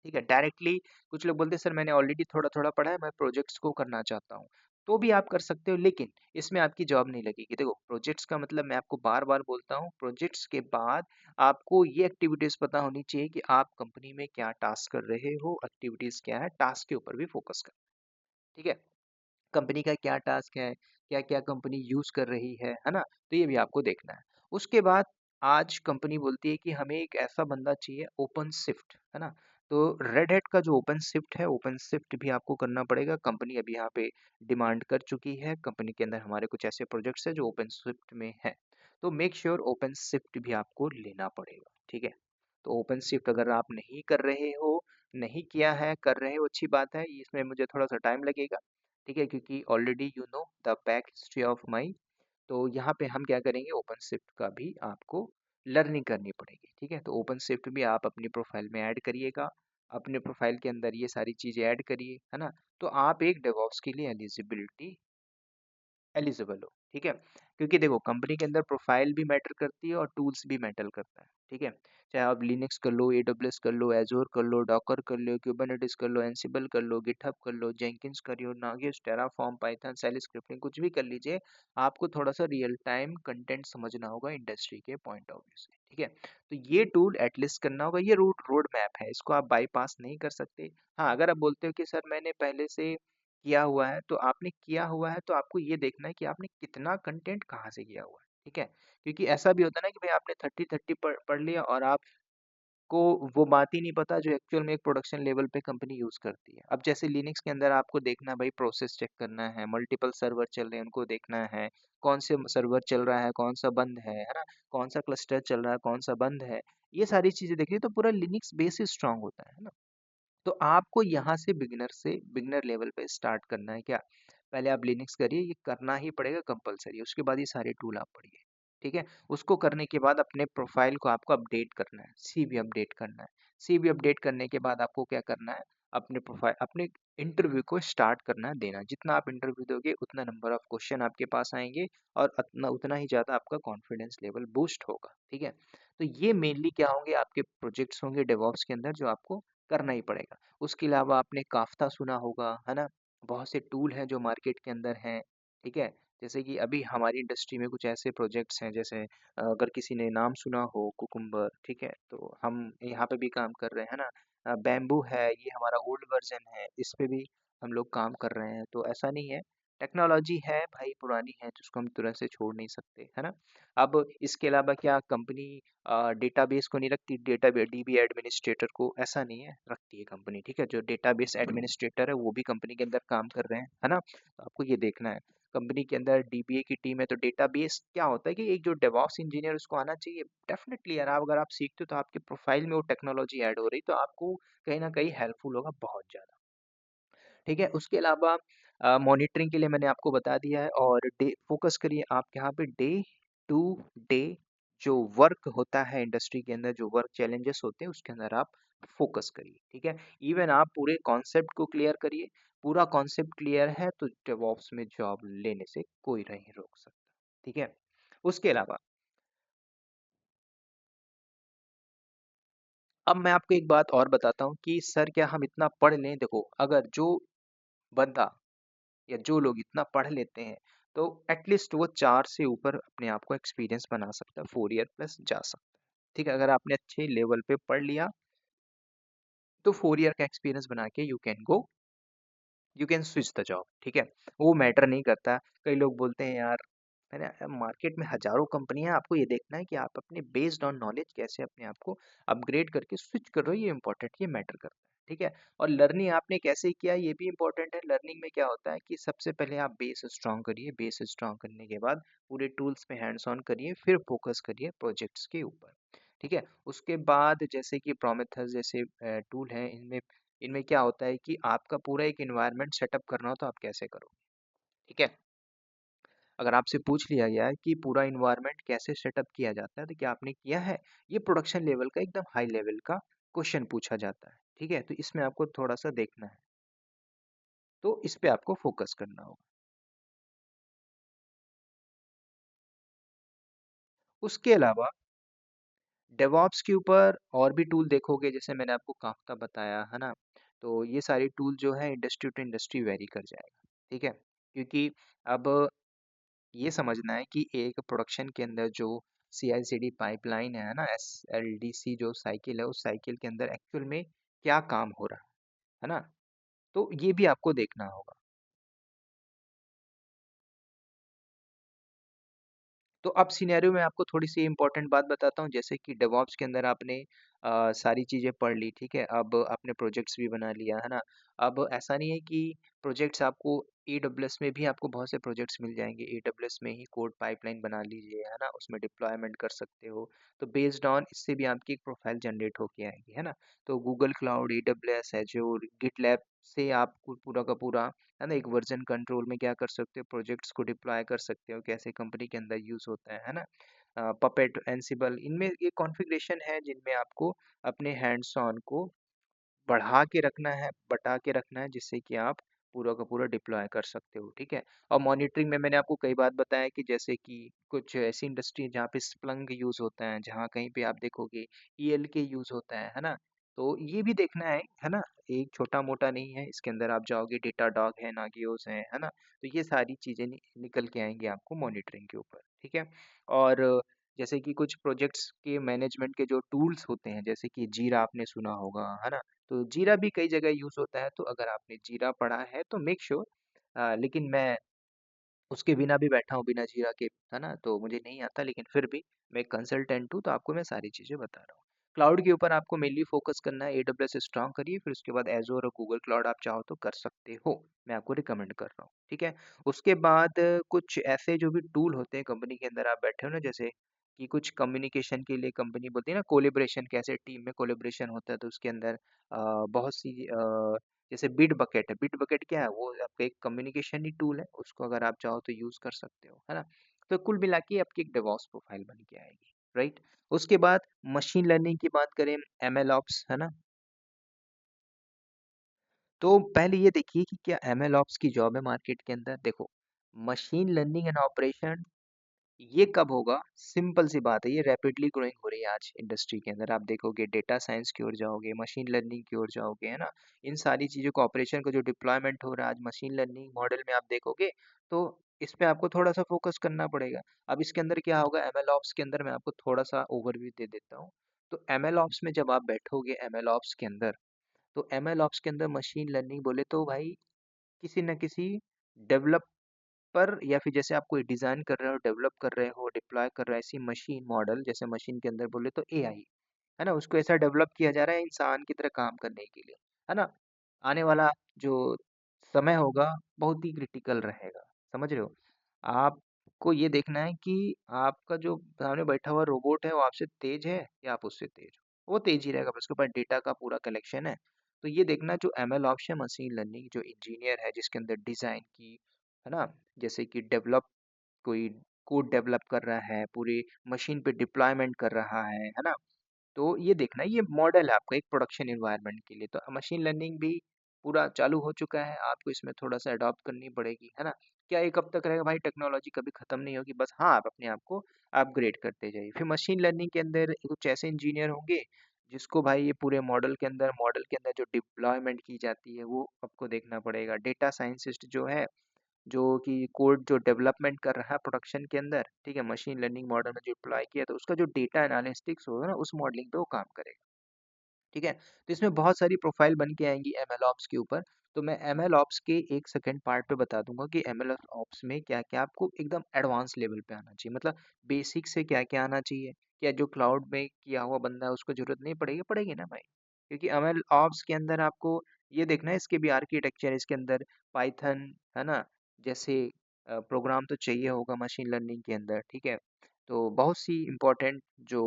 ठीक है? डायरेक्टली कुछ लोग बोलते हैं सर मैंने ऑलरेडी थोड़ा-थोड़ा पढ़ा है, मैं प्रोजेक्ट्स को करना चाहता हूँ। तो भी आप कर सकते हो, लेकिन इसमें आपकी जॉब नहीं लगेगी। देखो प्रोजेक्ट्स का मतलब मैं आपको बार-बार बोलता हूँ, प्रोजेक्ट्स के बाद आपको ये एक्टिविटीज़ पता होनी चाहिए कि आप कंपनी में क्या टास्क कर रहे हो, एक्टिविटीज़ क्या है, टास्क के ऊपर भी फोकस करें, ठीक है? कंपनी का क्या टास्क है, क्या-क्या कंपनी यूज़ कर रही है ना? तो ये भी आपको देखना है। उसके बाद आज कंपनी बोलती है कि हमें एक ऐसा बंदा चाहिए ओपन शिफ्ट, है ना? तो रेड हैट का जो ओपन शिफ्ट है, ओपन शिफ्ट भी आपको करना पड़ेगा। कंपनी अभी यहाँ पे डिमांड कर चुकी है। कंपनी के अंदर हमारे कुछ ऐसे प्रोजेक्ट्स हैं जो ओपन शिफ्ट में हैं। तो मेक श्योर ओपन शिफ्ट भी आपको लेना पड़ेगा, ठीक है? तो ओपन शिफ्ट अगर आप नहीं कर रहे हो, नहीं किया है, कर रहे हो अच्छी बात है। इसमें मुझे थोड़ा-सा टाइम लगेगा। ठीक है? क्योंकि already you know the back history of my, तो यहाँ पे हम क्या करेंगे ओपन शिफ्ट का भी आपको लर्निंग करनी पड़ेगी, ठीक है? तो ओपन शिफ्ट भी आप अपनी प्रोफाइल में ऐड करिएगा, अपने प्रोफाइल के अंदर ये सारी चीज़ें ऐड करिए, है ना? तो आप एक डेवऑप्स के लिए एलिजिबल हो, ठीक है? क्योंकि देखो कंपनी के अंदर प्रोफाइल भी मैटर करती है और टूल्स भी मैटर करता है, ठीक है? चाहे आप लिनक्स कर लो, एडब्ल्यूएस कर लो, एज़ूर कर लो, डॉकर कर लो, कुबरनेटिस कर लो, एंसिबल कर लो, गिटहब कर लो, जेंकिन्स करियो, नागिस, टेराफॉर्म, पाइथन, शेल स्क्रिप्टिंग कुछ भी कर लीजिए, आपको थोड़ा-सा रियल टाइम कंटेंट समझना होगा इंडस्ट्री के पॉइंट ऑफ व्यू से, ठीक है? तो ये टूल एटलीस्ट करना होगा, ये रोड मैप है, इसको आप बाईपास नहीं कर सकते। हाँ, अगर आप बोलते हो कि सर मैंने पहले से किया हुआ है, तो आपने किया हुआ है तो आपको ये देखना है कि आपने कितना कंटेंट कहाँ से किया हुआ है, ठीक है? क्योंकि ऐसा भी होता है ना कि भाई आपने 30-30 पढ़ लिया और आपको वो बात ही नहीं पता जो एक्चुअल में एक प्रोडक्शन लेवल पे कंपनी यूज़ करती है। अब जैसे लिनक्स के अंदर आपको देखना है भाई प्रोसेस चेक करना है, मल्टीपल सर्वर चल रहे हैं उनको देखना है, कौन से सर्वर चल रहा है, कौन-सा बंद है ना? कौन-सा क्लस्टर चल रहा है, कौन-सा बंद है, ये सारी चीज़ें देखनी है तो पूरा लिनक्स बेस ही स्ट्रॉन्ग होता है ना? तो आपको यहाँ से बिगिनर लेवल पे स्टार्ट करना है क्या? पहले आप लिनक्स करिए, ये करना ही पड़ेगा कंपल्सरी, उसके बाद ये सारे टूल आप पढ़िए, ठीक है? उसको करने के बाद अपने प्रोफाइल को आपको अपडेट करना है, सीवी अपडेट करना है। सीवी अपडेट करने के बाद आपको क्या करना है? अपने प्रोफाइल अपने इंटरव्यू को स्टार्ट करना है देना। जितना आप इंटरव्यू दोगे उतना नंबर ऑफ क्वेश्चन आपके पास आएँगे और अतना उतना ही ज़्यादा आपका कॉन्फिडेंस लेवल बूस्ट होगा, ठीक है? तो ये मेनली क्या होंगे आपके प्रोजेक्ट्स होंगे डेवऑप्स के अंदर जो आपको करना ही पड़ेगा। उसके अलावा आपने काफ्ता सुना होगा, है ना? बहुत से टूल हैं जो मार्केट के अंदर हैं, ठीक है? जैसे कि अभी हमारी इंडस्ट्री में कुछ ऐसे प्रोजेक्ट्स हैं जैसे अगर किसी ने नाम सुना हो कुकुम्बर, ठीक है? तो हम यहाँ पे भी काम कर रहे हैं ना? बैम्बू है, ये हमारा ओल्ड वर्ज़न है, इस पे भी हम लोग काम कर रहे हैं, तो ऐसा नहीं है। टेक्नोलॉजी है भाई पुरानी है, जिसको हम तुरंत से छोड़ नहीं सकते, है ना? अब इसके अलावा क्या कंपनी डेटाबेस को नहीं रखती, डीबी एडमिनिस्ट्रेटर को, ऐसा नहीं है, रखती है कंपनी, ठीक है? जो डेटाबेस एडमिनिस्ट्रेटर है वो भी कंपनी के अंदर काम कर रहे हैं, है ना? तो आपको ये देखना है। कंपनी के अंदर डीबीए की टीम है तो डेटाबेस क्या होता है कि एक जो डेवऑप्स इंजीनियर उसको आना चाहिए, डेफिनेटली यार आप अगर आप सीखते हो तो आपके प्रोफाइल में वो टेक्नोलॉजी ऐड हो रही तो आपको कहीं न कहीं हेल्पफुल होगा बहुत ज़्यादा। ठीक है? उसके अलावा मॉनिटरिंग के लिए मैंने आपको बता दिया है और डे फ़ोकस करिए आप यहाँ पे डे टू डे जो वर्क होता है इंडस्ट्री के अंदर, जो वर्क चैलेंजेस होते हैं उसके अंदर आप फोकस करिए, ठीक है? इवन आप पूरे कॉन्सेप्ट को क्लियर करिए, पूरा कॉन्सेप्ट क्लियर है तो डेवऑप्स में जॉब लेने से कोई नहीं रोक सकता, ठीक है? उसके अलावा अब मैं आपको एक बात और बताता हूँ कि सर क्या हम इतना पढ़ लें? देखो, अगर जो बंदा या जो लोग इतना पढ़ लेते हैं, तो एटलीस्ट वो 4 से ऊपर अपने आप को एक्सपीरियंस बना सकता है, 4 ईयर प्लस जा सकता है। ठीक है? अगर आपने अच्छे लेवल पे पढ़ लिया, तो 4 ईयर का एक्सपीरियंस बना के you can switch the job, ठीक है? वो मैटर नहीं करता। कई लोग बोलते हैं यार, है ना, मार्केट में हज़ारों कंपनियाँ हैं, आपको ये देखना है कि आप अपने बेस्ड ऑन नॉलेज कैसे अपने आप को अपग्रेड करके स्विच कर रहे हो, ये इम्पोर्टेंट, ये मैटर करता है, ठीक है? और लर्निंग आपने कैसे किया, ये भी इम्पोर्टेंट है। लर्निंग में क्या होता है कि सबसे पहले आप बेस स्ट्रॉन्ग करिए, बेस स्ट्रॉन्ग करने के बाद पूरे टूल्स पे हैंड्स ऑन करिए, फिर फोकस करिए प्रोजेक्ट्स के ऊपर, ठीक है? उसके बाद जैसे कि प्रोमेथस जैसे टूल हैं, इनमें इनमें क्या होता है कि आपका पूरा एक एनवायरनमेंट सेटअप करना हो तो आप कैसे करोगे, ठीक है? अगर आपसे पूछ लिया गया है कि पूरा एनवायरनमेंट कैसे सेटअप किया जाता है, तो क्या आपने किया है? ये प्रोडक्शन लेवल का एकदम हाई लेवल का क्वेश्चन पूछा जाता है, ठीक है? तो इसमें आपको थोड़ा-सा देखना है, तो इस पे आपको फोकस करना होगा। उसके अलावा डेवऑप्स के ऊपर और भी टूल देखोगे, जैसे मैंने आपको काफ़्ता बताया, है ना? तो ये सारे टूल जो है इंडस्ट्री टू इंडस्ट्री वेरी कर जाएगा, ठीक है? क्योंकि अब ये समझना है कि एक प्रोडक्शन के अंदर जो CI/CD पाइपलाइन है ना, SLDC जो साइकिल है, उस साइकिल के अंदर एक्चुअल में क्या काम हो रहा है ना? तो ये भी आपको देखना होगा। तो अब सिनेरियो में आपको थोड़ी-सी इम्पोर्टेंट बात बताता हूँ, जैसे कि डेवऑप्स के अंदर आपने सारी चीज़ें पढ़ ली, ठीक है? अब आपने प्रोजेक्ट्स भी बना लिया, है ना? अब ऐसा नहीं है कि प्रोजेक्ट्स आपको AWS में भी आपको बहुत से प्रोजेक्ट्स मिल जाएँगे, AWS में ही कोड पाइपलाइन बना लीजिए, है ना? उसमें डिप्लॉयमेंट कर सकते हो। तो बेस्ड ऑन इससे भी आपकी एक प्रोफाइल जनरेट होके आएगी, है ना? तो Google cloud, AWS, Azure, GitLab से आप पूरा का पूरा, है ना, एक वर्जन कंट्रोल में क्या कर सकते हो, प्रोजेक्ट्स को डिप्लॉय कर सकते हो, कैसे कंपनी के अंदर यूज़ होता है ना? पपेट, एंसिबल, इनमें ये कॉन्फ़िगरेशन है जिनमें आपको अपने हैंड्स ऑन को बढ़ा के रखना है, बटा के रखना है, जिससे कि आप पूरा का पूरा डिप्लॉय कर सकते हो, ठीक है? और मॉनिटरिंग में मैंने आपको कई बार बताया कि जैसे कि कुछ ऐसी इंडस्ट्री जहाँ पे स्प्लंक यूज़ होता है, जहाँ कहीं पे आप देखोगे ELK यूज़ होता है ना? तो ये भी देखना है ना? एक छोटा-मोटा नहीं है, इसके अंदर आप जाओगे, डेटाडॉग है, नागियोस है ना? तो ये सारी चीज़ें निकल के आएँगी आपको मॉनिटरिंग के ऊपर, ठीक है? और जैसे कि कुछ प्रोजेक्ट्स के मैनेजमेंट के जो टूल्स होते हैं, जैसे कि जीरा आपने सुना होगा, है ना? तो जीरा भी कई जगह यूज़ होता है, तो अगर आपने जीरा पढ़ा है तो मेक श्योर, लेकिन मैं उसके बिना भी बैठा हूँ, बिना जीरा के, है ना? तो मुझे नहीं आता, लेकिन फिर भी मैं एक कंसल्टेंट हूँ, तो आपको मैं सारी चीज़ें बता रहा हूँ। क्लाउड के ऊपर आपको मेनली फ़ोकस करना है, AWS स्ट्रॉन्ग करिए, फिर उसके बाद एज़्योर और गूगल क्लाउड आप चाहो तो कर सकते हो। मैं आपको रिकमेंड कर रहा हूँ, ठीक है? उसके बाद कुछ ऐसे जो भी टूल होते हैं कंपनी के अंदर आप बैठे हो ना, जैसे कि कुछ कम्युनिकेशन के लिए कंपनी बोलती है ना, कोलैबोरेशन, कैसे टीम में कोलैबोरेशन होता है, तो उसके अंदर बहुत सी जैसे बिटबकेट है, बिटबकेट क्या है? वो आपका एक कम्युनिकेशन ही टूल है, उसको अगर आप चाहो तो यूज़ कर सकते हो, है ना? तो कुल मिला के आपकी एक डेवऑप्स प्रोफाइल बन के आएगी, राइट? उसके बाद मशीन लर्निंग की बात करें, MLOps, है ना? तो पहले ये देखिए कि क्या MLOps की जॉब है मार्केट के अंदर? देखो, मशीन लर्निंग एंड ऑपरेशन ये कब होगा? सिंपल सी बात है, ये रैपिडली ग्रोइंग हो रही है आज इंडस्ट्री के अंदर। आप देखोगे डेटा साइंस की ओर जाओगे, मशीन लर्निंग की ओर जाओगे, है ना? इन सारी चीज़ों को, ऑपरेशन का जो डिप्लॉयमेंट हो रहा है आज मशीन लर्निंग मॉडल में आप देखोगे, तो इस पे आपको थोड़ा-सा फ़ोकस करना पड़ेगा। अब इसके अंदर क्या होगा, MLOps के अंदर मैं आपको थोड़ा-सा ओवरव्यू दे देता हूँ। तो MLOps में जब आप बैठोगे MLOps के अंदर, तो MLOps के अंदर मशीन लर्निंग बोले तो भाई किसी न किसी डेवलप पर, या फिर जैसे आप कोई डिज़ाइन कर रहे हो, डेवलप कर रहे हो, डिप्लॉय कर रहे हो, ऐसी मशीन मॉडल, जैसे मशीन के अंदर बोले तो AI, है ना? उसको ऐसा डेवलप किया जा रहा है इंसान की तरह काम करने के लिए, है ना? आने वाला जो समय होगा बहुत ही क्रिटिकल रहेगा, समझ रहे हो? आपको ये देखना है कि आपका जो सामने बैठा हुआ रोबोट है वो आपसे तेज़ है या आप उससे तेज़ हो? वो तेज़ ही रहेगा, बस उसके पास डेटा का पूरा कलेक्शन है। तो ये देखना, जो ML ऑप्शन मशीन लर्निंग जो इंजीनियर है जिसके अंदर डिज़ाइन की, है ना? जैसे कि डेवलप कोई कोड डेवलप कर रहा है, पूरे मशीन पे डिप्लॉयमेंट कर रहा है ना? तो ये देखना ये मॉडल है आपका एक प्रोडक्शन एनवायरनमेंट के लिए। तो मशीन लर्निंग भी पूरा चालू हो चुका है, आपको इसमें थोड़ा-सा अडॉप्ट करनी पड़ेगी, है ना? क्या ये कब तक रहेगा भाई टेक्नोलॉजी कभी खत्म नहीं होगी, बस हाँ, आप अपने आप को अपग्रेड करते जाइए। फिर मशीन लर्निंग के अंदर कुछ ऐसे इंजीनियर होंगे, जिसको भाई ये पूरे मॉडल के अंदर जो डिप्लॉयमेंट की जाती है, वो आपको देखना पड़ेगा। डेटा साइंटिस्ट जो है जो कि कोड जो डेवलपमेंट कर रहा है प्रोडक्शन के अंदर, ठीक है, मशीन लर्निंग मॉडल में जो अप्लाई किया तो उसका जो डेटा एनालिटिक्स होगा ना, उस मॉडलिंग पे वो काम करेगा। ठीक है, तो इसमें बहुत सारी प्रोफाइल बन के आएंगी एमएल ऑप्स के ऊपर। तो मैं एमएल ऑप्स के एक सेकंड पार्ट पे बता दूंगा कि एमएल ऑप्स में क्या क्या आपको एकदम एडवांस लेवल पे आना चाहिए, मतलब बेसिक से क्या क्या आना चाहिए। क्या जो क्लाउड में किया हुआ बंदा है उसको जरूरत नहीं पड़ेगी, पड़ेगी ना भाई, क्योंकि एमएल ऑप्स के अंदर आपको ये देखना है इसके भी आर्किटेक्चर, इसके अंदर पाइथन, है ना, जैसे प्रोग्राम तो चाहिए होगा मशीन लर्निंग के अंदर। ठीक है, तो बहुत सी इंपॉर्टेंट जो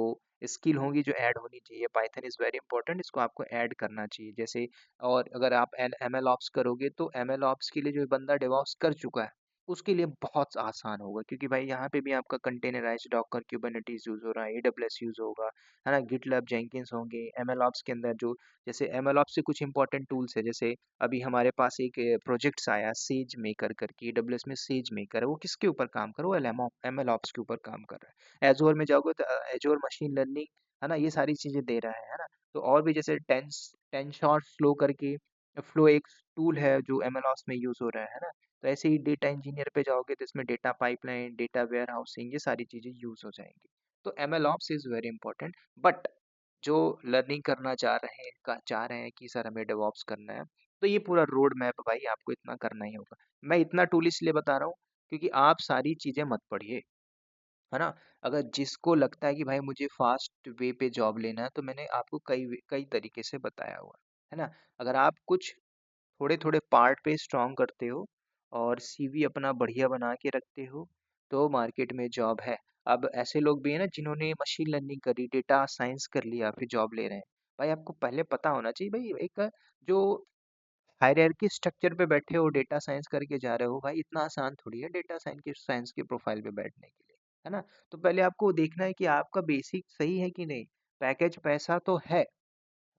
स्किल होंगी जो ऐड होनी चाहिए, पाइथन इज़ वेरी इंपॉर्टेंट, इसको आपको ऐड करना चाहिए जैसे। और अगर आप एम एल ऑप्स करोगे तो एम एल ऑप्स के लिए जो बंदा डेवॉप्स कर चुका है उसके लिए बहुत आसान होगा, क्योंकि भाई यहाँ पे भी आपका कंटेनराइज डॉकर क्यूबरनेटीज यूज़ हो रहा है, एडब्ल्यूएस यूज़ होगा, है ना, गिटलैब जेंकिंस होंगे। एम एल ऑप्स के अंदर जो जैसे एम एल ऑप्स से कुछ इंपॉर्टेंट टूल्स है, जैसे अभी हमारे पास एक प्रोजेक्ट्स आया सेज मेकर करके, एडब्ल्यूएस में सेज मेकर है, वो किसके ऊपर काम कर रहा है, वो एम एल ऑप्स के ऊपर काम कर रहा है। एजोर में जाओगे तो एजोर मशीन लर्निंग, है ना, ये सारी चीजें दे रहा है ना। तो और भी जैसे टेंसर फ्लो करके फ्लो एक टूल है जो एमएलओएस में यूज हो रहा है ना। तो ऐसे ही डेटा इंजीनियर पे जाओगे तो इसमें data pipeline, data warehousing, ये सारी चीजें यूज हो जाएंगी। तो MLOps is very important. But जो लर्निंग करना चाह रहे हैं कि सर हमें डेवॉप्स करना है, तो ये पूरा रोड मैप भाई आपको इतना करना ही होगा। मैं इतना टूल इसलिए बता रहा हूँ क्योंकि आप सारी चीजें मत पढ़िए, है ना। अगर जिसको लगता है कि भाई मुझे फास्ट वे पे जॉब लेना है, तो मैंने आपको कई तरीके से बताया हुआ है ना। अगर आप कुछ थोड़े थोड़े पार्ट पे स्ट्रॉन्ग करते हो और सीवी अपना बढ़िया बना के रखते हो, तो मार्केट में जॉब है। अब ऐसे लोग भी है ना जिन्होंने मशीन लर्निंग करी, डेटा साइंस कर लिया, फिर जॉब ले रहे हैं। भाई आपको पहले पता होना चाहिए भाई, एक जो हायरार्की स्ट्रक्चर पे बैठे हो, डेटा साइंस करके जा रहे हो, भाई इतना आसान थोड़ी है डेटा साइंस के प्रोफाइल पे बैठने के लिए, है ना। तो पहले आपको देखना है कि आपका बेसिक सही है कि नहीं। पैकेज पैसा तो है,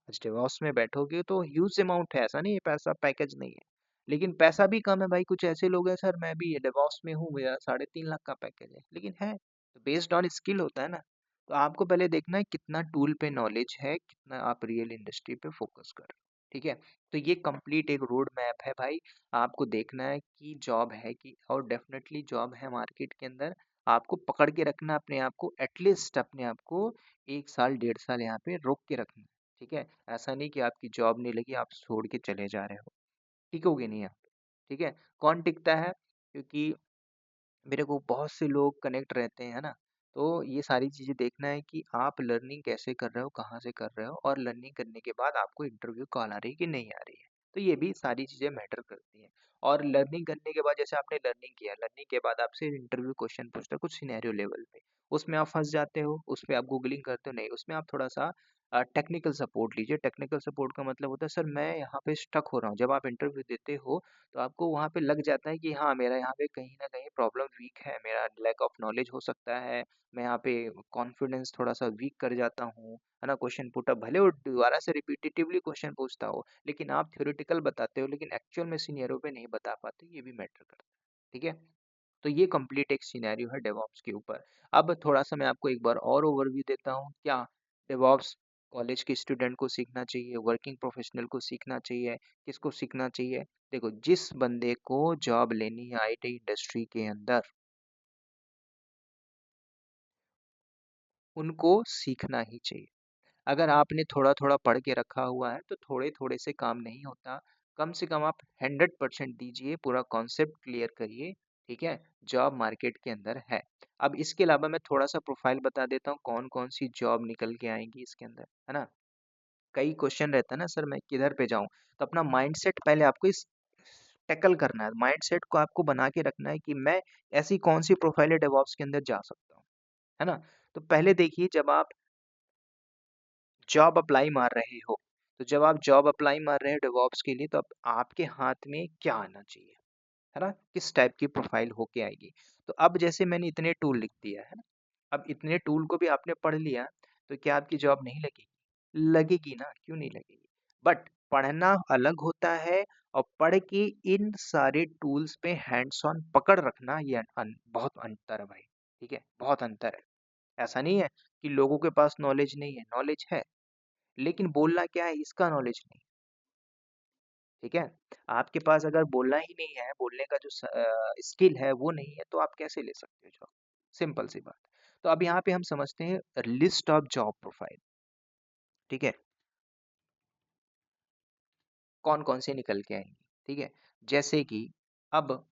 डेवॉप्स में बैठोगे तो ह्यूज अमाउंट है, ऐसा नहीं है पैसा पैकेज नहीं है, लेकिन पैसा भी कम है भाई। कुछ ऐसे लोग हैं सर मैं भी डेवॉप्स में हूँ, मेरा 3.5 लाख का पैकेज है, लेकिन है तो बेस्ड ऑन स्किल होता है ना। तो आपको पहले देखना है कितना टूल पे नॉलेज है, कितना आप रियल इंडस्ट्री पे फोकस कर रहे हो। ठीक है, तो ये कंप्लीट एक रोड मैप है भाई। आपको देखना है कि जॉब है कि, और डेफिनेटली जॉब है मार्केट के अंदर। आपको पकड़ के रखना अपने आप को, एटलीस्ट अपने आप को 1 साल 1.5 साल यहाँ पे रोक के रखना। ठीक है, ऐसा नहीं कि आपकी जॉब नहीं लगी आप छोड़ के चले जा रहे हो, टिकोगे नहीं आप। ठीक है, कौन टिकता है, क्योंकि मेरे को बहुत से लोग कनेक्ट रहते हैं ना। तो ये सारी चीज़ें देखना है कि आप लर्निंग कैसे कर रहे हो, कहाँ से कर रहे हो, और लर्निंग करने के बाद आपको इंटरव्यू कॉल आ रही है कि नहीं आ रही है। तो ये भी सारी चीज़ें मैटर करती हैं। और लर्निंग करने के बाद जैसे आपने लर्निंग किया, लर्निंग के बाद आपसे इंटरव्यू क्वेश्चन पूछता है कुछ सिनेरियो लेवल पे, उसमें आप फंस जाते हो, उसमें आप गूगलिंग करते हो, नहीं उसमें आप थोड़ा सा टेक्निकल सपोर्ट लीजिए। टेक्निकल सपोर्ट का मतलब होता है सर मैं यहाँ पे स्टक हो रहा हूँ। जब आप इंटरव्यू देते हो तो आपको वहाँ पे लग जाता है कि हाँ मेरा यहाँ पे कहीं ना कहीं प्रॉब्लम वीक है, मेरा लैक ऑफ नॉलेज हो सकता है, मैं यहाँ पे कॉन्फिडेंस थोड़ा सा वीक कर जाता हूँ, है ना। क्वेश्चन पुटअप भले वो दोबारा से रिपीटेटिवली क्वेश्चन पूछता हो, लेकिन आप थ्योरेटिकल बताते हो लेकिन एक्चुअल में सिनेरियो पे नहीं बता पाते, ये भी मैटर करता है। ठीक है, तो ये कंप्लीट एक सिनेरियो है डेवॉप्स के ऊपर। अब थोड़ा सा मैं आपको एक बार और ओवरव्यू देता हूँ, क्या डेवॉप्स कॉलेज के स्टूडेंट को सीखना चाहिए, वर्किंग प्रोफेशनल को सीखना चाहिए, किसको सीखना चाहिए। देखो जिस बंदे को जॉब लेनी है आईटी इंडस्ट्री के अंदर, उनको सीखना ही चाहिए। अगर आपने थोड़ा थोड़ा पढ़ के रखा हुआ है तो थोड़े थोड़े से काम नहीं होता। कम से कम आप 100% दीजिए, पूरा कॉन्सेप्ट क्लियर करिए। ठीक है, जॉब मार्केट के अंदर है। अब इसके अलावा मैं थोड़ा सा प्रोफाइल बता देता हूँ कौन कौन सी जॉब निकल के आएंगी इसके अंदर, है ना। कई क्वेश्चन रहता है ना सर मैं किधर पे जाऊं, तो अपना माइंडसेट पहले आपको इस टैकल करना है। माइंडसेट को आपको बना के रखना है कि मैं ऐसी कौन सी प्रोफाइल है डेवॉप्स के अंदर जा सकता हूँ, है ना। तो पहले देखिए जब आप जॉब अप्लाई मार रहे हो, तो जब आप जॉब अप्लाई मार रहे हो डेवऑप्स के लिए, तो अब आपके हाथ में क्या आना चाहिए, है ना, किस टाइप की प्रोफाइल होके आएगी। तो अब जैसे मैंने इतने टूल लिख दिया है ना, अब इतने टूल को भी आपने पढ़ लिया, तो क्या आपकी जॉब नहीं लगेगी? लगेगी ना, क्यों नहीं लगेगी? बट पढ़ना अलग होता है और पढ़ के इन सारे टूल्स पे हैंड्स ऑन पकड़ रखना, ये बहुत अंतर है भाई। ठीक है, बहुत अंतर है। ऐसा नहीं है कि लोगों के पास नॉलेज नहीं है, नॉलेज है, लेकिन बोलना क्या है इसका नॉलेज नहीं। ठीक है, आपके पास अगर बोलना ही नहीं है, बोलने का जो स्किल है वो नहीं है, तो आप कैसे ले सकते हो जॉब? सिंपल सी बात। तो अब यहाँ पे हम समझते हैं लिस्ट ऑफ जॉब प्रोफाइल। ठीक है, कौन कौन से निकल के आएंगे। ठीक है, जैसे कि अब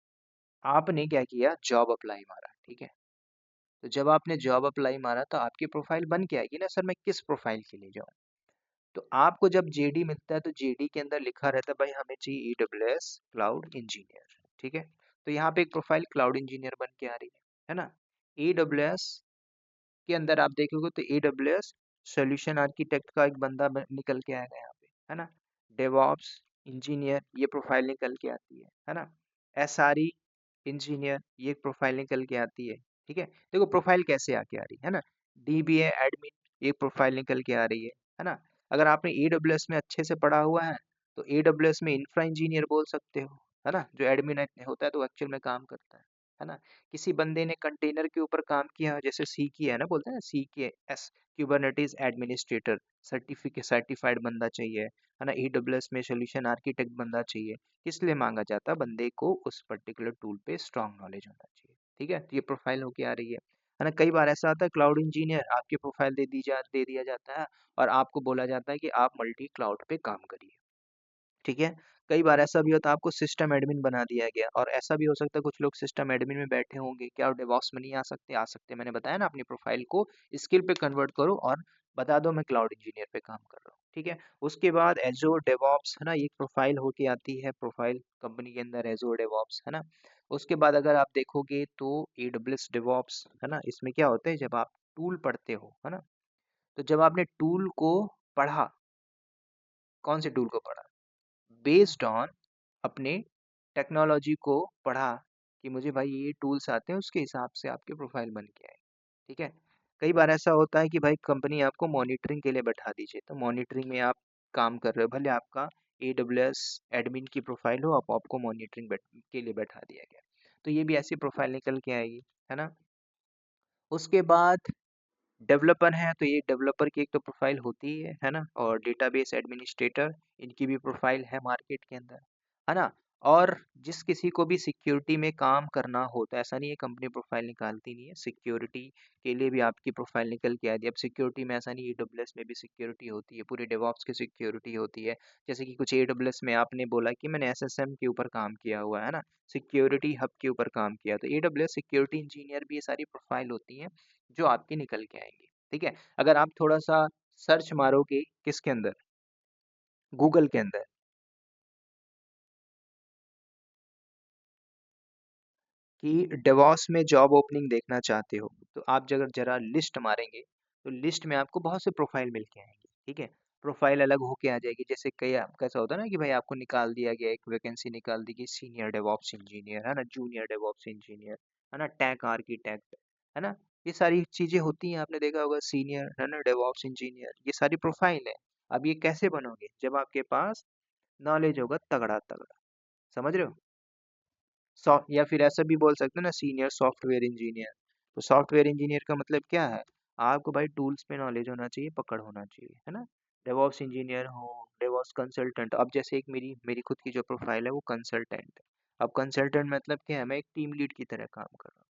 आपने क्या किया, जॉब अप्लाई मारा। ठीक है, तो जब आपने जॉब अप्लाई मारा तो आपकी प्रोफाइल बन के आएगी ना, सर मैं किस प्रोफाइल के लिए जाऊँ। तो आपको जब जेडी मिलता है तो जेडी के अंदर लिखा रहता है भाई हमें चाहिए ईडब्ल्यूएस क्लाउड इंजीनियर। ठीक है, तो यहाँ पे एक प्रोफाइल क्लाउड इंजीनियर बन के आ रही है ना। ईडब्ल्यूएस के अंदर आप देखोगे तो एडब्ल्यूएस सॉल्यूशन आर्किटेक्ट का एक बंदा निकल के आएगा यहाँ पे, है ना। डेवऑप्स इंजीनियर ये प्रोफाइल निकल के आती है ना। एसआरई इंजीनियर ये प्रोफाइल निकल के आती है। ठीक है, देखो प्रोफाइल कैसे आके आ रही है ना। डीबीए एडमिन ये प्रोफाइल निकल के आ रही है ना। अगर आपने एडब्ल्यूएस में अच्छे से पढ़ा हुआ है तो एडब्ल्यूएस में इंफ्रा इंजीनियर बोल सकते हो, है ना, जो एडमिन होता है तो एक्चुअल में काम करता है ना। किसी बंदे ने कंटेनर के ऊपर काम किया, जैसे सी की है ना, बोलते हैं ना सी के S, Kubernetes administrator certificate certified बंदा चाहिए, है ना। ईडब्ल्यूएस में सोल्यूशन आर्किटेक्ट बंदा चाहिए। किस लिए मांगा जाता है, बंदे को उस पर्टिकुलर टूल पे स्ट्रांग नॉलेज होना चाहिए। ठीक है, तो ये प्रोफाइल होके आ रही है ना। कई बार ऐसा आता है क्लाउड इंजीनियर आपकी प्रोफाइल दे दिया जाता है और आपको बोला जाता है कि आप मल्टी क्लाउड पे काम करिए। ठीक है, कई बार ऐसा भी होता है आपको सिस्टम एडमिन बना दिया गया, और ऐसा भी हो सकता है कुछ लोग सिस्टम एडमिन में बैठे होंगे, क्या डेवऑप्स में नहीं आ सकते? आ सकते हैं। मैंने बताया ना, अपनी प्रोफाइल को स्किल पे कन्वर्ट करो और बता दो मैं क्लाउड इंजीनियर पे काम कर रहा हूँ। ठीक है, उसके बाद एजोर डेवऑप्स है ना, ये प्रोफाइल होके आती है, प्रोफाइल कंपनी के अंदर एजोर डेवऑप्स है ना। उसके बाद अगर आप देखोगे तो एडब्ल्यूएस डेवऑप्स है ना, इसमें क्या होता है जब आप टूल पढ़ते हो, है ना, तो जब आपने टूल को पढ़ा, कौन से टूल को पढ़ा, बेस्ड ऑन अपने टेक्नोलॉजी को पढ़ा कि मुझे भाई ये टूल्स आते हैं, उसके हिसाब से आपके प्रोफाइल बन के आए। ठीक है, कई बार ऐसा होता है कि भाई कंपनी आपको मॉनिटरिंग के लिए बैठा दीजिए, तो मॉनिटरिंग में आप काम कर रहे हो, भले आपका AWS एडमिन की प्रोफाइल हो, आपको मॉनिटरिंग के लिए बैठा दिया गया, तो ये भी ऐसी प्रोफाइल निकल के आएगी, है ना। उसके बाद डेवलपर हैं तो ये डेवलपर की एक तो प्रोफाइल होती ही है ना, और डेटाबेस एडमिनिस्ट्रेटर इनकी भी प्रोफाइल है मार्केट के अंदर, है ना। और जिस किसी को भी सिक्योरिटी में काम करना होता है, ऐसा नहीं है कंपनी प्रोफाइल निकालती नहीं है, सिक्योरिटी के लिए भी आपकी प्रोफाइल निकल के आती है। अब सिक्योरिटी में ऐसा नहीं, एडब्ल्यूएस में भी सिक्योरिटी होती है, पूरे डेवऑप्स की सिक्योरिटी होती है। जैसे कि कुछ एडब्ल्यूएस में आपने बोला कि मैंने एसएसएम के ऊपर काम किया हुआ है ना, सिक्योरिटी हब के ऊपर काम किया, तो एडब्ल्यूएस सिक्योरिटी इंजीनियर भी ये सारी प्रोफाइल होती हैं जो आपकी निकल के आएंगी। ठीक है, अगर आप थोड़ा सा सर्च मारोगे किसके अंदर, गूगल के अंदर, कि डेवॉस में जॉब ओपनिंग देखना चाहते हो, तो आप अगर जरा लिस्ट मारेंगे तो लिस्ट में आपको बहुत से प्रोफाइल मिल के आएंगे। ठीक है, प्रोफाइल अलग होके आ जाएगी, जैसे कई कैसा होता है ना कि भाई आपको निकाल दिया गया, एक वैकेंसी निकाल दी गई सीनियर डेवॉप्स इंजीनियर, है ना, जूनियर डेवॉप्स इंजीनियर, है ना, टेक आर्किटेक्ट, है ना, ये सारी चीजें होती हैं, आपने देखा होगा, सीनियर है ना, डेवॉप्स इंजीनियर, ये सारी प्रोफाइल है। अब ये कैसे बनोगे, जब आपके पास नॉलेज होगा तगड़ा तगड़ा, समझ रहे हो। या फिर ऐसा भी बोल सकते हैं ना, सीनियर सॉफ्टवेयर इंजीनियर। तो सॉफ्टवेयर इंजीनियर का मतलब क्या है, आपको भाई टूल्स पे नॉलेज होना चाहिए, पकड़ होना चाहिए, है ना। डेवॉप्स इंजीनियर हो, डेवॉप्स कंसल्टेंट, अब जैसे एक मेरी मेरी खुद की जो प्रोफाइल है वो कंसल्टेंट है। अब कंसल्टेंट मतलब क्या है, मैं एक टीम लीड की तरह काम कर रहा हूँ,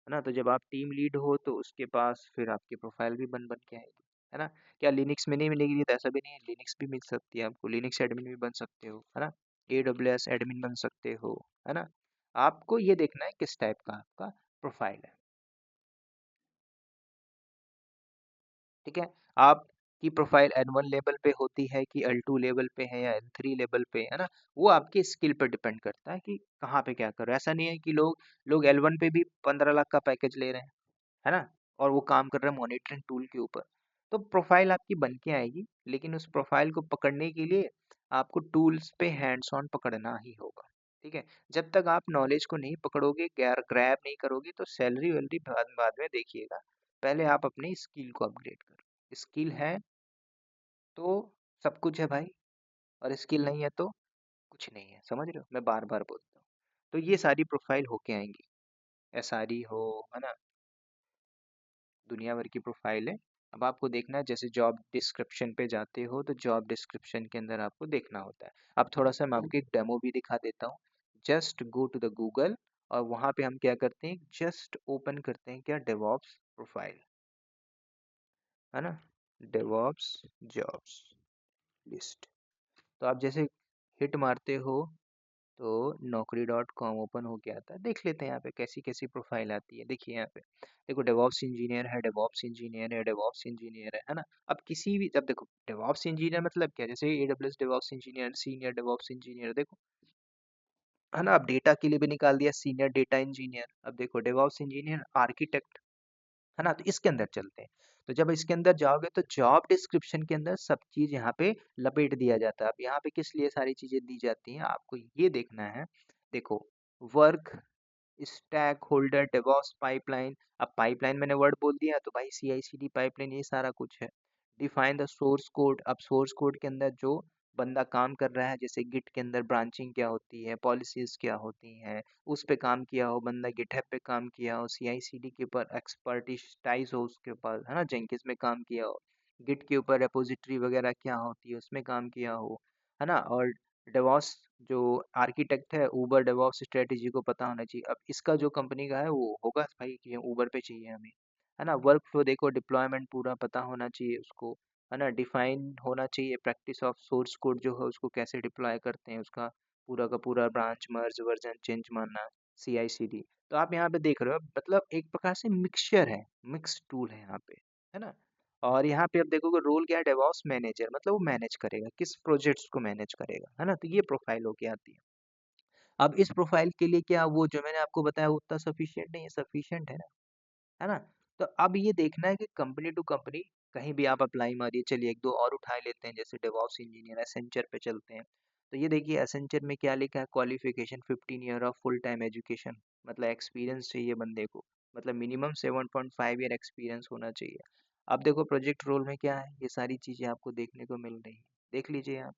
है ना। तो जब आप टीम लीड हो तो उसके पास फिर आपकी प्रोफाइल भी बन बन के आएगी, है ना। क्या लिनक्स में नहीं मिलेगी, तो ऐसा भी नहीं है, लिनक्स भी मिल सकती है आपको, लिनक्स एडमिन भी बन सकते हो, है ना। AWS एडमिन बन सकते हो, है ना। आपको ये देखना है किस टाइप का आपका प्रोफाइल है। ठीक है, आपकी प्रोफाइल N1 लेवल पे होती है कि L2 लेवल पे है या N3 लेवल पे, है ना, वो आपके स्किल पर डिपेंड करता है कि कहाँ पे क्या कर रहे हो। ऐसा नहीं है कि लोग लोग L1 पे भी 15 लाख का पैकेज ले रहे हैं, है ना, और वो काम कर रहे हैं मॉनिटरिंग टूल के ऊपर। तो प्रोफाइल आपकी बन के आएगी, लेकिन उस प्रोफाइल को पकड़ने के लिए आपको टूल्स पे हैंड्स ऑन पकड़ना ही होगा। ठीक है? जब तक आप नॉलेज को नहीं पकड़ोगे, ग्रैब नहीं करोगे तो सैलरी वैलरी बाद बाद में देखिएगा। पहले आप अपनी स्किल को अपग्रेड करो। स्किल है तो सब कुछ है भाई, और स्किल नहीं है तो कुछ नहीं है। समझ रहे हो? मैं बार-बार बोलता हूँ। तो ये सारी प्रोफाइल होके आएँगी। एसआरई हो, है ना? दुनिया भर की प्रोफाइल है। अब आपको देखना है, जैसे जॉब डिस्क्रिप्शन पे जाते हो तो जॉब डिस्क्रिप्शन के अंदर आपको देखना होता है। अब थोड़ा सा मैं आपको एक डेमो भी दिखा देता हूँ। Just go to the Google, और वहाँ पे हम क्या करते हैं, जस्ट ओपन करते हैं क्या, डेवॉप्स प्रोफाइल, है ना? DevOps jobs list. तो आप जैसे हिट मारते हो तो naukri.com ओपन हो गया था। देख लेते हैं यहाँ पे कैसी कैसी प्रोफाइल आती है। देखिए यहाँ पे, देखो डेवॉप्स इंजीनियर है, डेवॉप्स इंजीनियर है, डेवॉप्स इंजीनियर है ना? अब किसी भी, अब देखो डेवॉप्स इंजीनियर मतलब क्या, जैसे AWS DevOps engineer, senior DevOps engineer, देखो, है ना? अब डेटा के लिए भी निकाल दिया सीनियर डेटा इंजीनियर। अब देखो डेवॉप्स इंजीनियर, आर्किटेक्ट, है ना? तो इसके अंदर चलते हैं। तो जब इसके अंदर जाओगे तो जॉब डिस्क्रिप्शन के अंदर सब चीज यहाँ पे लपेट दिया जाता है। अब यहाँ पे किस लिए सारी चीजें दी जाती हैं, आपको ये देखना है। देखो, work stack holder, DevOps pipeline. अब पाइपलाइन मैंने वर्ड बोल दिया तो भाई CI/CD पाइपलाइन, ये सारा कुछ है। Define the source code. अब सोर्स कोड के अंदर जो बंदा काम कर रहा है, जैसे गिट के अंदर ब्रांचिंग क्या होती है, पॉलिसीज क्या होती हैं, उस पे काम किया हो बंदा, गिटहब पे काम किया हो, CI/CD के ऊपर एक्सपर्टिस हो उसके पास, है ना, जेंकिस में काम किया हो, गिट के ऊपर रेपोजिटरी वगैरह क्या होती है उसमें काम किया हो, है ना? और डेवॉप्स जो आर्किटेक्ट है, ऊबर डेवॉप्स स्ट्रेटेजी को पता होना चाहिए। अब इसका जो कंपनी का है वो होगा भाई कि ऊबर पे चाहिए हमें, है ना? वर्क फ्लो देखो, डिप्लॉयमेंट पूरा पता होना चाहिए उसको, है ना? डिफाइन होना चाहिए, प्रैक्टिस ऑफ सोर्स कोड जो है उसको कैसे डिप्लॉय करते हैं, उसका पूरा का पूरा ब्रांच मर्ज वर्जन चेंज मानना, CI/CD। तो आप यहाँ पे देख रहे हो, मतलब एक प्रकार से मिक्सचर है, मिक्स टूल है यहाँ पे, है ना? और यहाँ पे अब देखोगे रोल क्या है, डेवॉप्स मैनेजर, मतलब वो मैनेज करेगा किस प्रोजेक्ट्स को मैनेज करेगा, है ना? तो ये प्रोफाइल होके आती है। अब इस प्रोफाइल के लिए क्या वो जो मैंने आपको बताया वो उतना सफिशिएंट नहीं है, सफिशिएंट है ना? तो अब ये देखना है कि कंपनी टू कंपनी कहीं भी आप अप्लाई मारिए। चलिए एक दो और उठा लेते हैं, जैसे डेवॉप्स इंजीनियर, एसेंचर पे चलते हैं। तो ये देखिए एसेंचर में क्या लिखा है, qualification 15 year of full time education, मतलब एक्सपीरियंस चाहिए बंदे को, मतलब मिनिमम 7.5 ईयर एक्सपीरियंस होना चाहिए। अब देखो प्रोजेक्ट रोल में क्या है, ये सारी चीजें आपको देखने को मिल रही है, देख लीजिए यहाँ,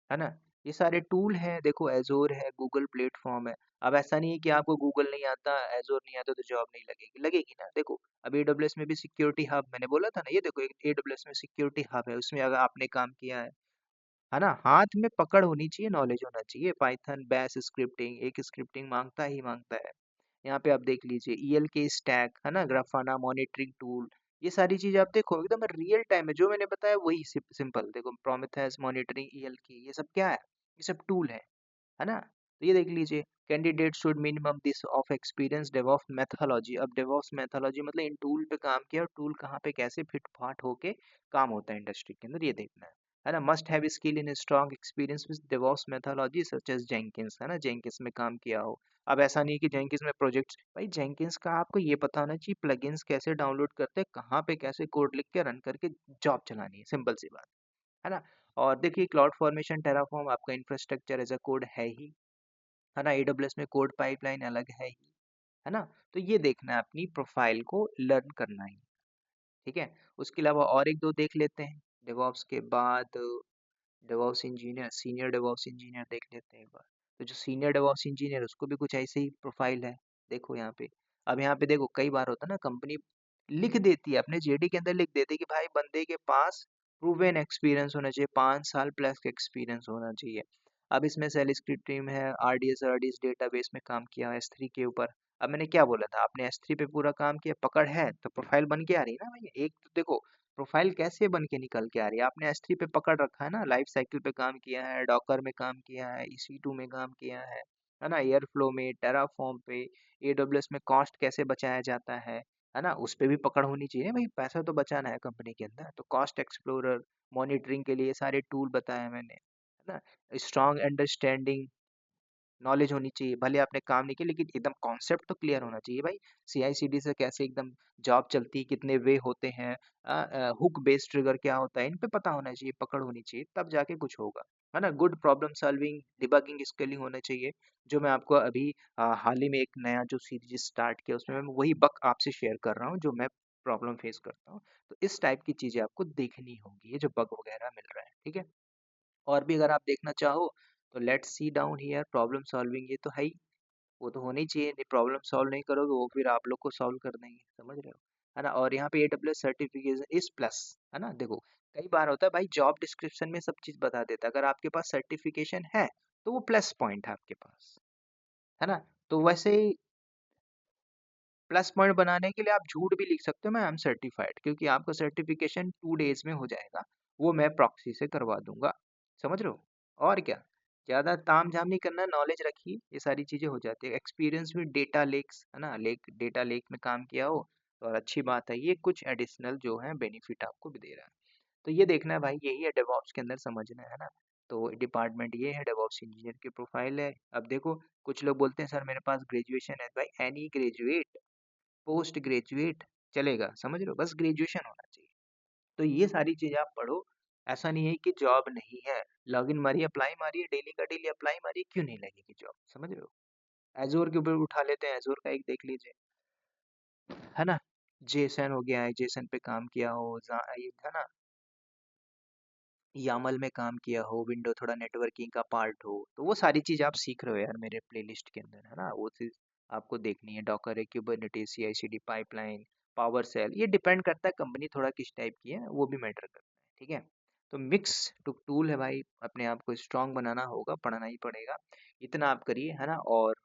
है ना? ये सारे टूल हैं, देखो एज़ोर है, गूगल प्लेटफ़ॉर्म है। अब ऐसा नहीं है कि आपको गूगल नहीं आता, एज़ोर नहीं आता तो जॉब नहीं लगेगी, लगेगी ना। देखो, अब AWS में भी सिक्योरिटी हब मैंने बोला था ना, ये देखो एक AWS में सिक्योरिटी हब है, उसमें अगर आपने काम किया है ना? हाथ में पकड़ होनी चाहिए, नॉलेज होना चाहिए। पाइथन, बैश स्क्रिप्टिंग, एक स्क्रिप्टिंग माँगता ही माँगता है। यहाँ पे आप देख लीजिए ELK स्टैक, है ना? ग्राफाना मॉनिटरिंग टूल, ये सारी चीज़ें आप देखो एकदम रियल टाइम में जो मैंने बताया वही सिंपल। देखो प्रोमेथेस मॉनिटरिंग, ELK, ये सब क्या है? ये सब टूल है ना? तो ये देख लीजिए, candidate should minimum this of experience DevOps methodology. अब डेवऑप्स मेथोलॉजी मतलब इन टूल पे काम किया और टूल कहाँ पे कैसे फिट फाट होके काम होता है इंडस्ट्री के अंदर, ये देखना है ना? Must have skill in strong experience with DevOps methodology such as Jenkins, है ना? जेंकिंस में काम किया हो। अब ऐसा नहीं कि जेंकिंस में प्रोजेक्ट्स, भाई जेंकिंस का आपको ये पता होना चाहिए प्लगइन्स कैसे डाउनलोड करते हैं, कहाँ पे कैसे कोड लिख के रन करके जॉब चलानी है, सिंपल सी बात, है ना? और देखिए क्लाउड फॉर्मेशन टेराफॉर्म आपका इंफ्रास्ट्रक्चर एज अ कोड है ना? AWS में कोड पाइपलाइन अलग है ना? तो ये देखना है, अपनी प्रोफाइल को लर्न करना है, ठीक है? उसके अलावा और एक दो देख लेते हैं। डेवऑप्स के बाद DevOps engineer, senior DevOps engineer देख लेते हैं एक बार। तो जो सीनियर डेवऑप्स इंजीनियर उसको भी कुछ ऐसे ही प्रोफाइल है, देखो यहाँ पे। अब यहाँ पे देखो कई बार होता है ना, कंपनी लिख देती है अपने JD के अंदर, लिख देती है कि भाई बंदे के पास प्रूवन एक्सपीरियंस होना चाहिए, 5 साल प्लस का एक्सपीरियंस होना चाहिए। अब इसमें सेल स्क्रिप्ट टीम है, RDS डेटाबेस में काम किया, S3 के ऊपर। अब मैंने क्या बोला था, आपने S3 पे पूरा काम किया, पकड़ है तो प्रोफाइल बन के आ रही है ना भाई। एक तो देखो प्रोफाइल कैसे बन के निकल के आ रही है, आपने S3 पे पकड़ रखा है ना, लाइफ साइकिल पे काम किया है, डॉकर में काम किया है, EC2 में काम किया है ना, एयरफ्लो में, टेराफॉर्म पे, AWS में कॉस्ट कैसे बचाया जाता है ना? उस पे भी पकड़ होनी चाहिए भाई, पैसा तो बचाना है कंपनी के अंदर। तो कॉस्ट एक्सप्लोरर, मॉनिटरिंग के लिए सारे टूल बताए मैंने, है ना? स्ट्रॉन्ग अंडरस्टैंडिंग नॉलेज होनी चाहिए, भले आपने काम नहीं किया लेकिन एकदम कॉन्सेप्ट तो क्लियर होना चाहिए भाई। CI/CD से कैसे एकदम जॉब चलती है, कितने वे होते हैं, हुक बेस्ड ट्रिगर क्या होता है, इन पे पता होना चाहिए, पकड़ होनी चाहिए, तब जाके कुछ होगा, है ना। Good problem solving, debugging skilling होना चाहिए, जो मैं आपको अभी हाल ही में एक नया जो सीरीज स्टार्ट किया उसमें मैं वही बग आपसे शेयर कर रहा हूँ जो मैं प्रॉब्लम फेस करता हूँ। तो इस टाइप की चीजें आपको देखनी होगी, ये जो बग वगैरह मिल रहा है, ठीक है। और भी अगर आप देखना चाहो तो let's C down here, problem solving ये तो है ही, वो तो होनी चाहिए, नहीं प्रॉब्लम सॉल्व नहीं करोगे वो फिर आप लोग को सॉल्व कर देंगे, समझ रहे हो, है ना। और यहाँ पे AWS सर्टिफिकेशन इस प्लस, है ना। देखो कई बार होता है भाई जॉब डिस्क्रिप्शन में सब चीज बता देता है, अगर आपके पास सर्टिफिकेशन है तो वो प्लस पॉइंट है आपके पास, है ना। तो वैसे ही प्लस पॉइंट बनाने के लिए आप झूठ भी लिख सकते हो, मैं आई एम सर्टिफाइड, क्योंकि आपका सर्टिफिकेशन 2 days में हो जाएगा, वो मैं प्रॉक्सी से करवा दूंगा, समझ रहे हो। और क्या, ज्यादा ताम झाम नहीं करना, नॉलेज रखिए, ये सारी चीजें हो जाती है। एक्सपीरियंस में डेटा लेक्स, है ना, डेटा लेक में काम किया हो तो और अच्छी बात है, ये कुछ एडिशनल जो है बेनिफिट आपको भी दे रहा है। तो ये देखना है भाई, यही है डेवऑप्स के अंदर समझना है ना। तो डिपार्टमेंट ये है, डेवऑप्स इंजीनियर की प्रोफाइल है। अब देखो कुछ लोग बोलते हैं सर मेरे पास ग्रेजुएशन है, भाई एनी ग्रेजुएट, पोस्ट ग्रेजुएट चलेगा, समझ रहे हो, बस ग्रेजुएशन होना चाहिए। तो ये सारी चीजें आप पढ़ो, ऐसा नहीं है कि जॉब नहीं है, लॉगिन मारिए, अप्लाई मारिए, डेली का डेली अप्लाई मारिए, क्यों नहीं लगेगी जॉब, समझ रहे हो। एजोर के ऊपर उठा लेते हैं, एजोर का एक देख लीजिए, है ना। जेसन हो गया है, जेसन पे काम किया हो, ये है ना, यामल में काम किया हो, विंडो थोड़ा नेटवर्किंग का पार्ट हो, तो वो सारी चीज आप सीख रहे हो यार मेरे प्लेलिस्ट के अंदर, है ना। वो चीज आपको देखनी है, डॉकर है, Kubernetes, CI/CD pipeline, PowerShell, ये डिपेंड करता है कंपनी थोड़ा किस टाइप की है, वो भी मैटर करता है, ठीक है। तो मिक्स टूल है भाई, अपने आप को स्ट्रांग बनाना होगा, पढ़ना ही पड़ेगा, इतना आप करिए, है ना। और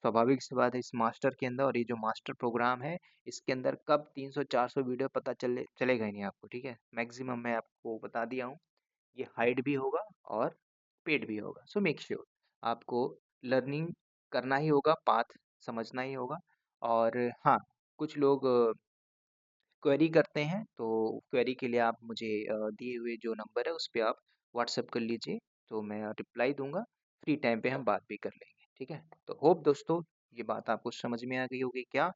स्वाभाविक सी बात है इस मास्टर के अंदर, और ये जो मास्टर प्रोग्राम है इसके अंदर कब 300-400 वीडियो पता चलेगा ही नहीं आपको, ठीक है। मैक्सिमम मैं आपको बता दिया हूँ, ये हाइड भी होगा और पेड भी होगा, सो मेक श्योर आपको लर्निंग करना ही होगा, पाथ समझना ही होगा। और हाँ, कुछ लोग क्वेरी करते हैं, तो क्वेरी के लिए आप मुझे दिए हुए जो नंबर है उस पे आप व्हाट्सएप कर लीजिए, तो मैं रिप्लाई दूंगा, फ्री टाइम पे हम बात भी कर लेंगे, ठीक है। तो होप दोस्तों ये बात आपको समझ में आ गई होगी, क्या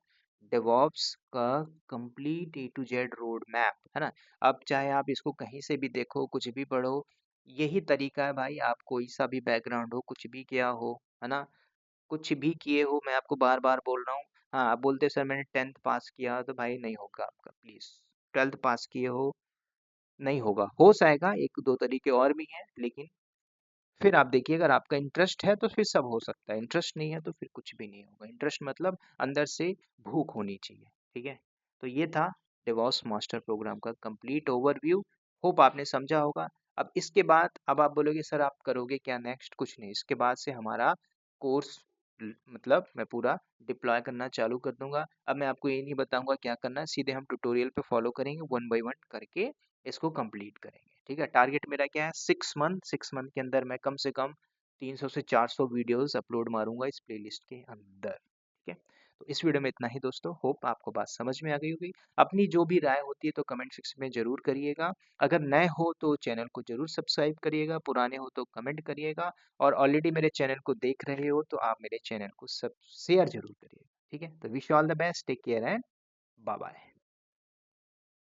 डेवॉप्स का complete A to Z road map, है ना। अब चाहे आप इसको कहीं से भी देखो, कुछ भी पढ़ो, यही तरीका है भाई, आप कोई सा भी बैकग्राउंड हो, कुछ भी किया हो, है ना, कुछ भी किए हो, मैं आपको बार बार बोल रहा हूँ। हाँ, आप बोलते सर मैंने 10th पास किया, तो भाई नहीं होगा आपका, प्लीज 12th पास किए हो, नहीं होगा, हो जाएगा, एक दो तरीके और भी हैं, लेकिन फिर आप देखिए अगर आपका इंटरेस्ट है तो फिर सब हो सकता है, इंटरेस्ट नहीं है तो फिर कुछ भी नहीं होगा। इंटरेस्ट मतलब अंदर से भूख होनी चाहिए, ठीक है। तो ये था डेवॉप्स मास्टर प्रोग्राम का कंप्लीट ओवरव्यू, होप आपने समझा होगा। अब इसके बाद अब आप बोलोगे सर आप करोगे क्या नेक्स्ट, कुछ नहीं, इसके बाद से हमारा कोर्स मतलब मैं पूरा डिप्लॉय करना चालू कर दूंगा। अब मैं आपको ये नहीं बताऊंगा क्या करना है, सीधे हम ट्यूटोरियल पे फॉलो करेंगे, 1 by 1 करके इसको कंप्लीट करेंगे, ठीक है। टारगेट मेरा क्या है, 6 मंथ के अंदर मैं कम से कम 300 से 400 वीडियोस अपलोड मारूंगा इस प्लेलिस्ट के अंदर, ठीक है। तो इस वीडियो में इतना ही दोस्तों, होप आपको बात समझ में आ गई होगी। अपनी जो भी राय होती है तो कमेंट सेक्शन में जरूर करिएगा, अगर नए हो तो चैनल को जरूर सब्सक्राइब करिएगा, पुराने हो तो कमेंट करिएगा, और ऑलरेडी मेरे चैनल को देख रहे हो तो आप मेरे चैनल को सब शेयर जरूर करिएगा, ठीक है। तो wish you all the best, take care and bye bye.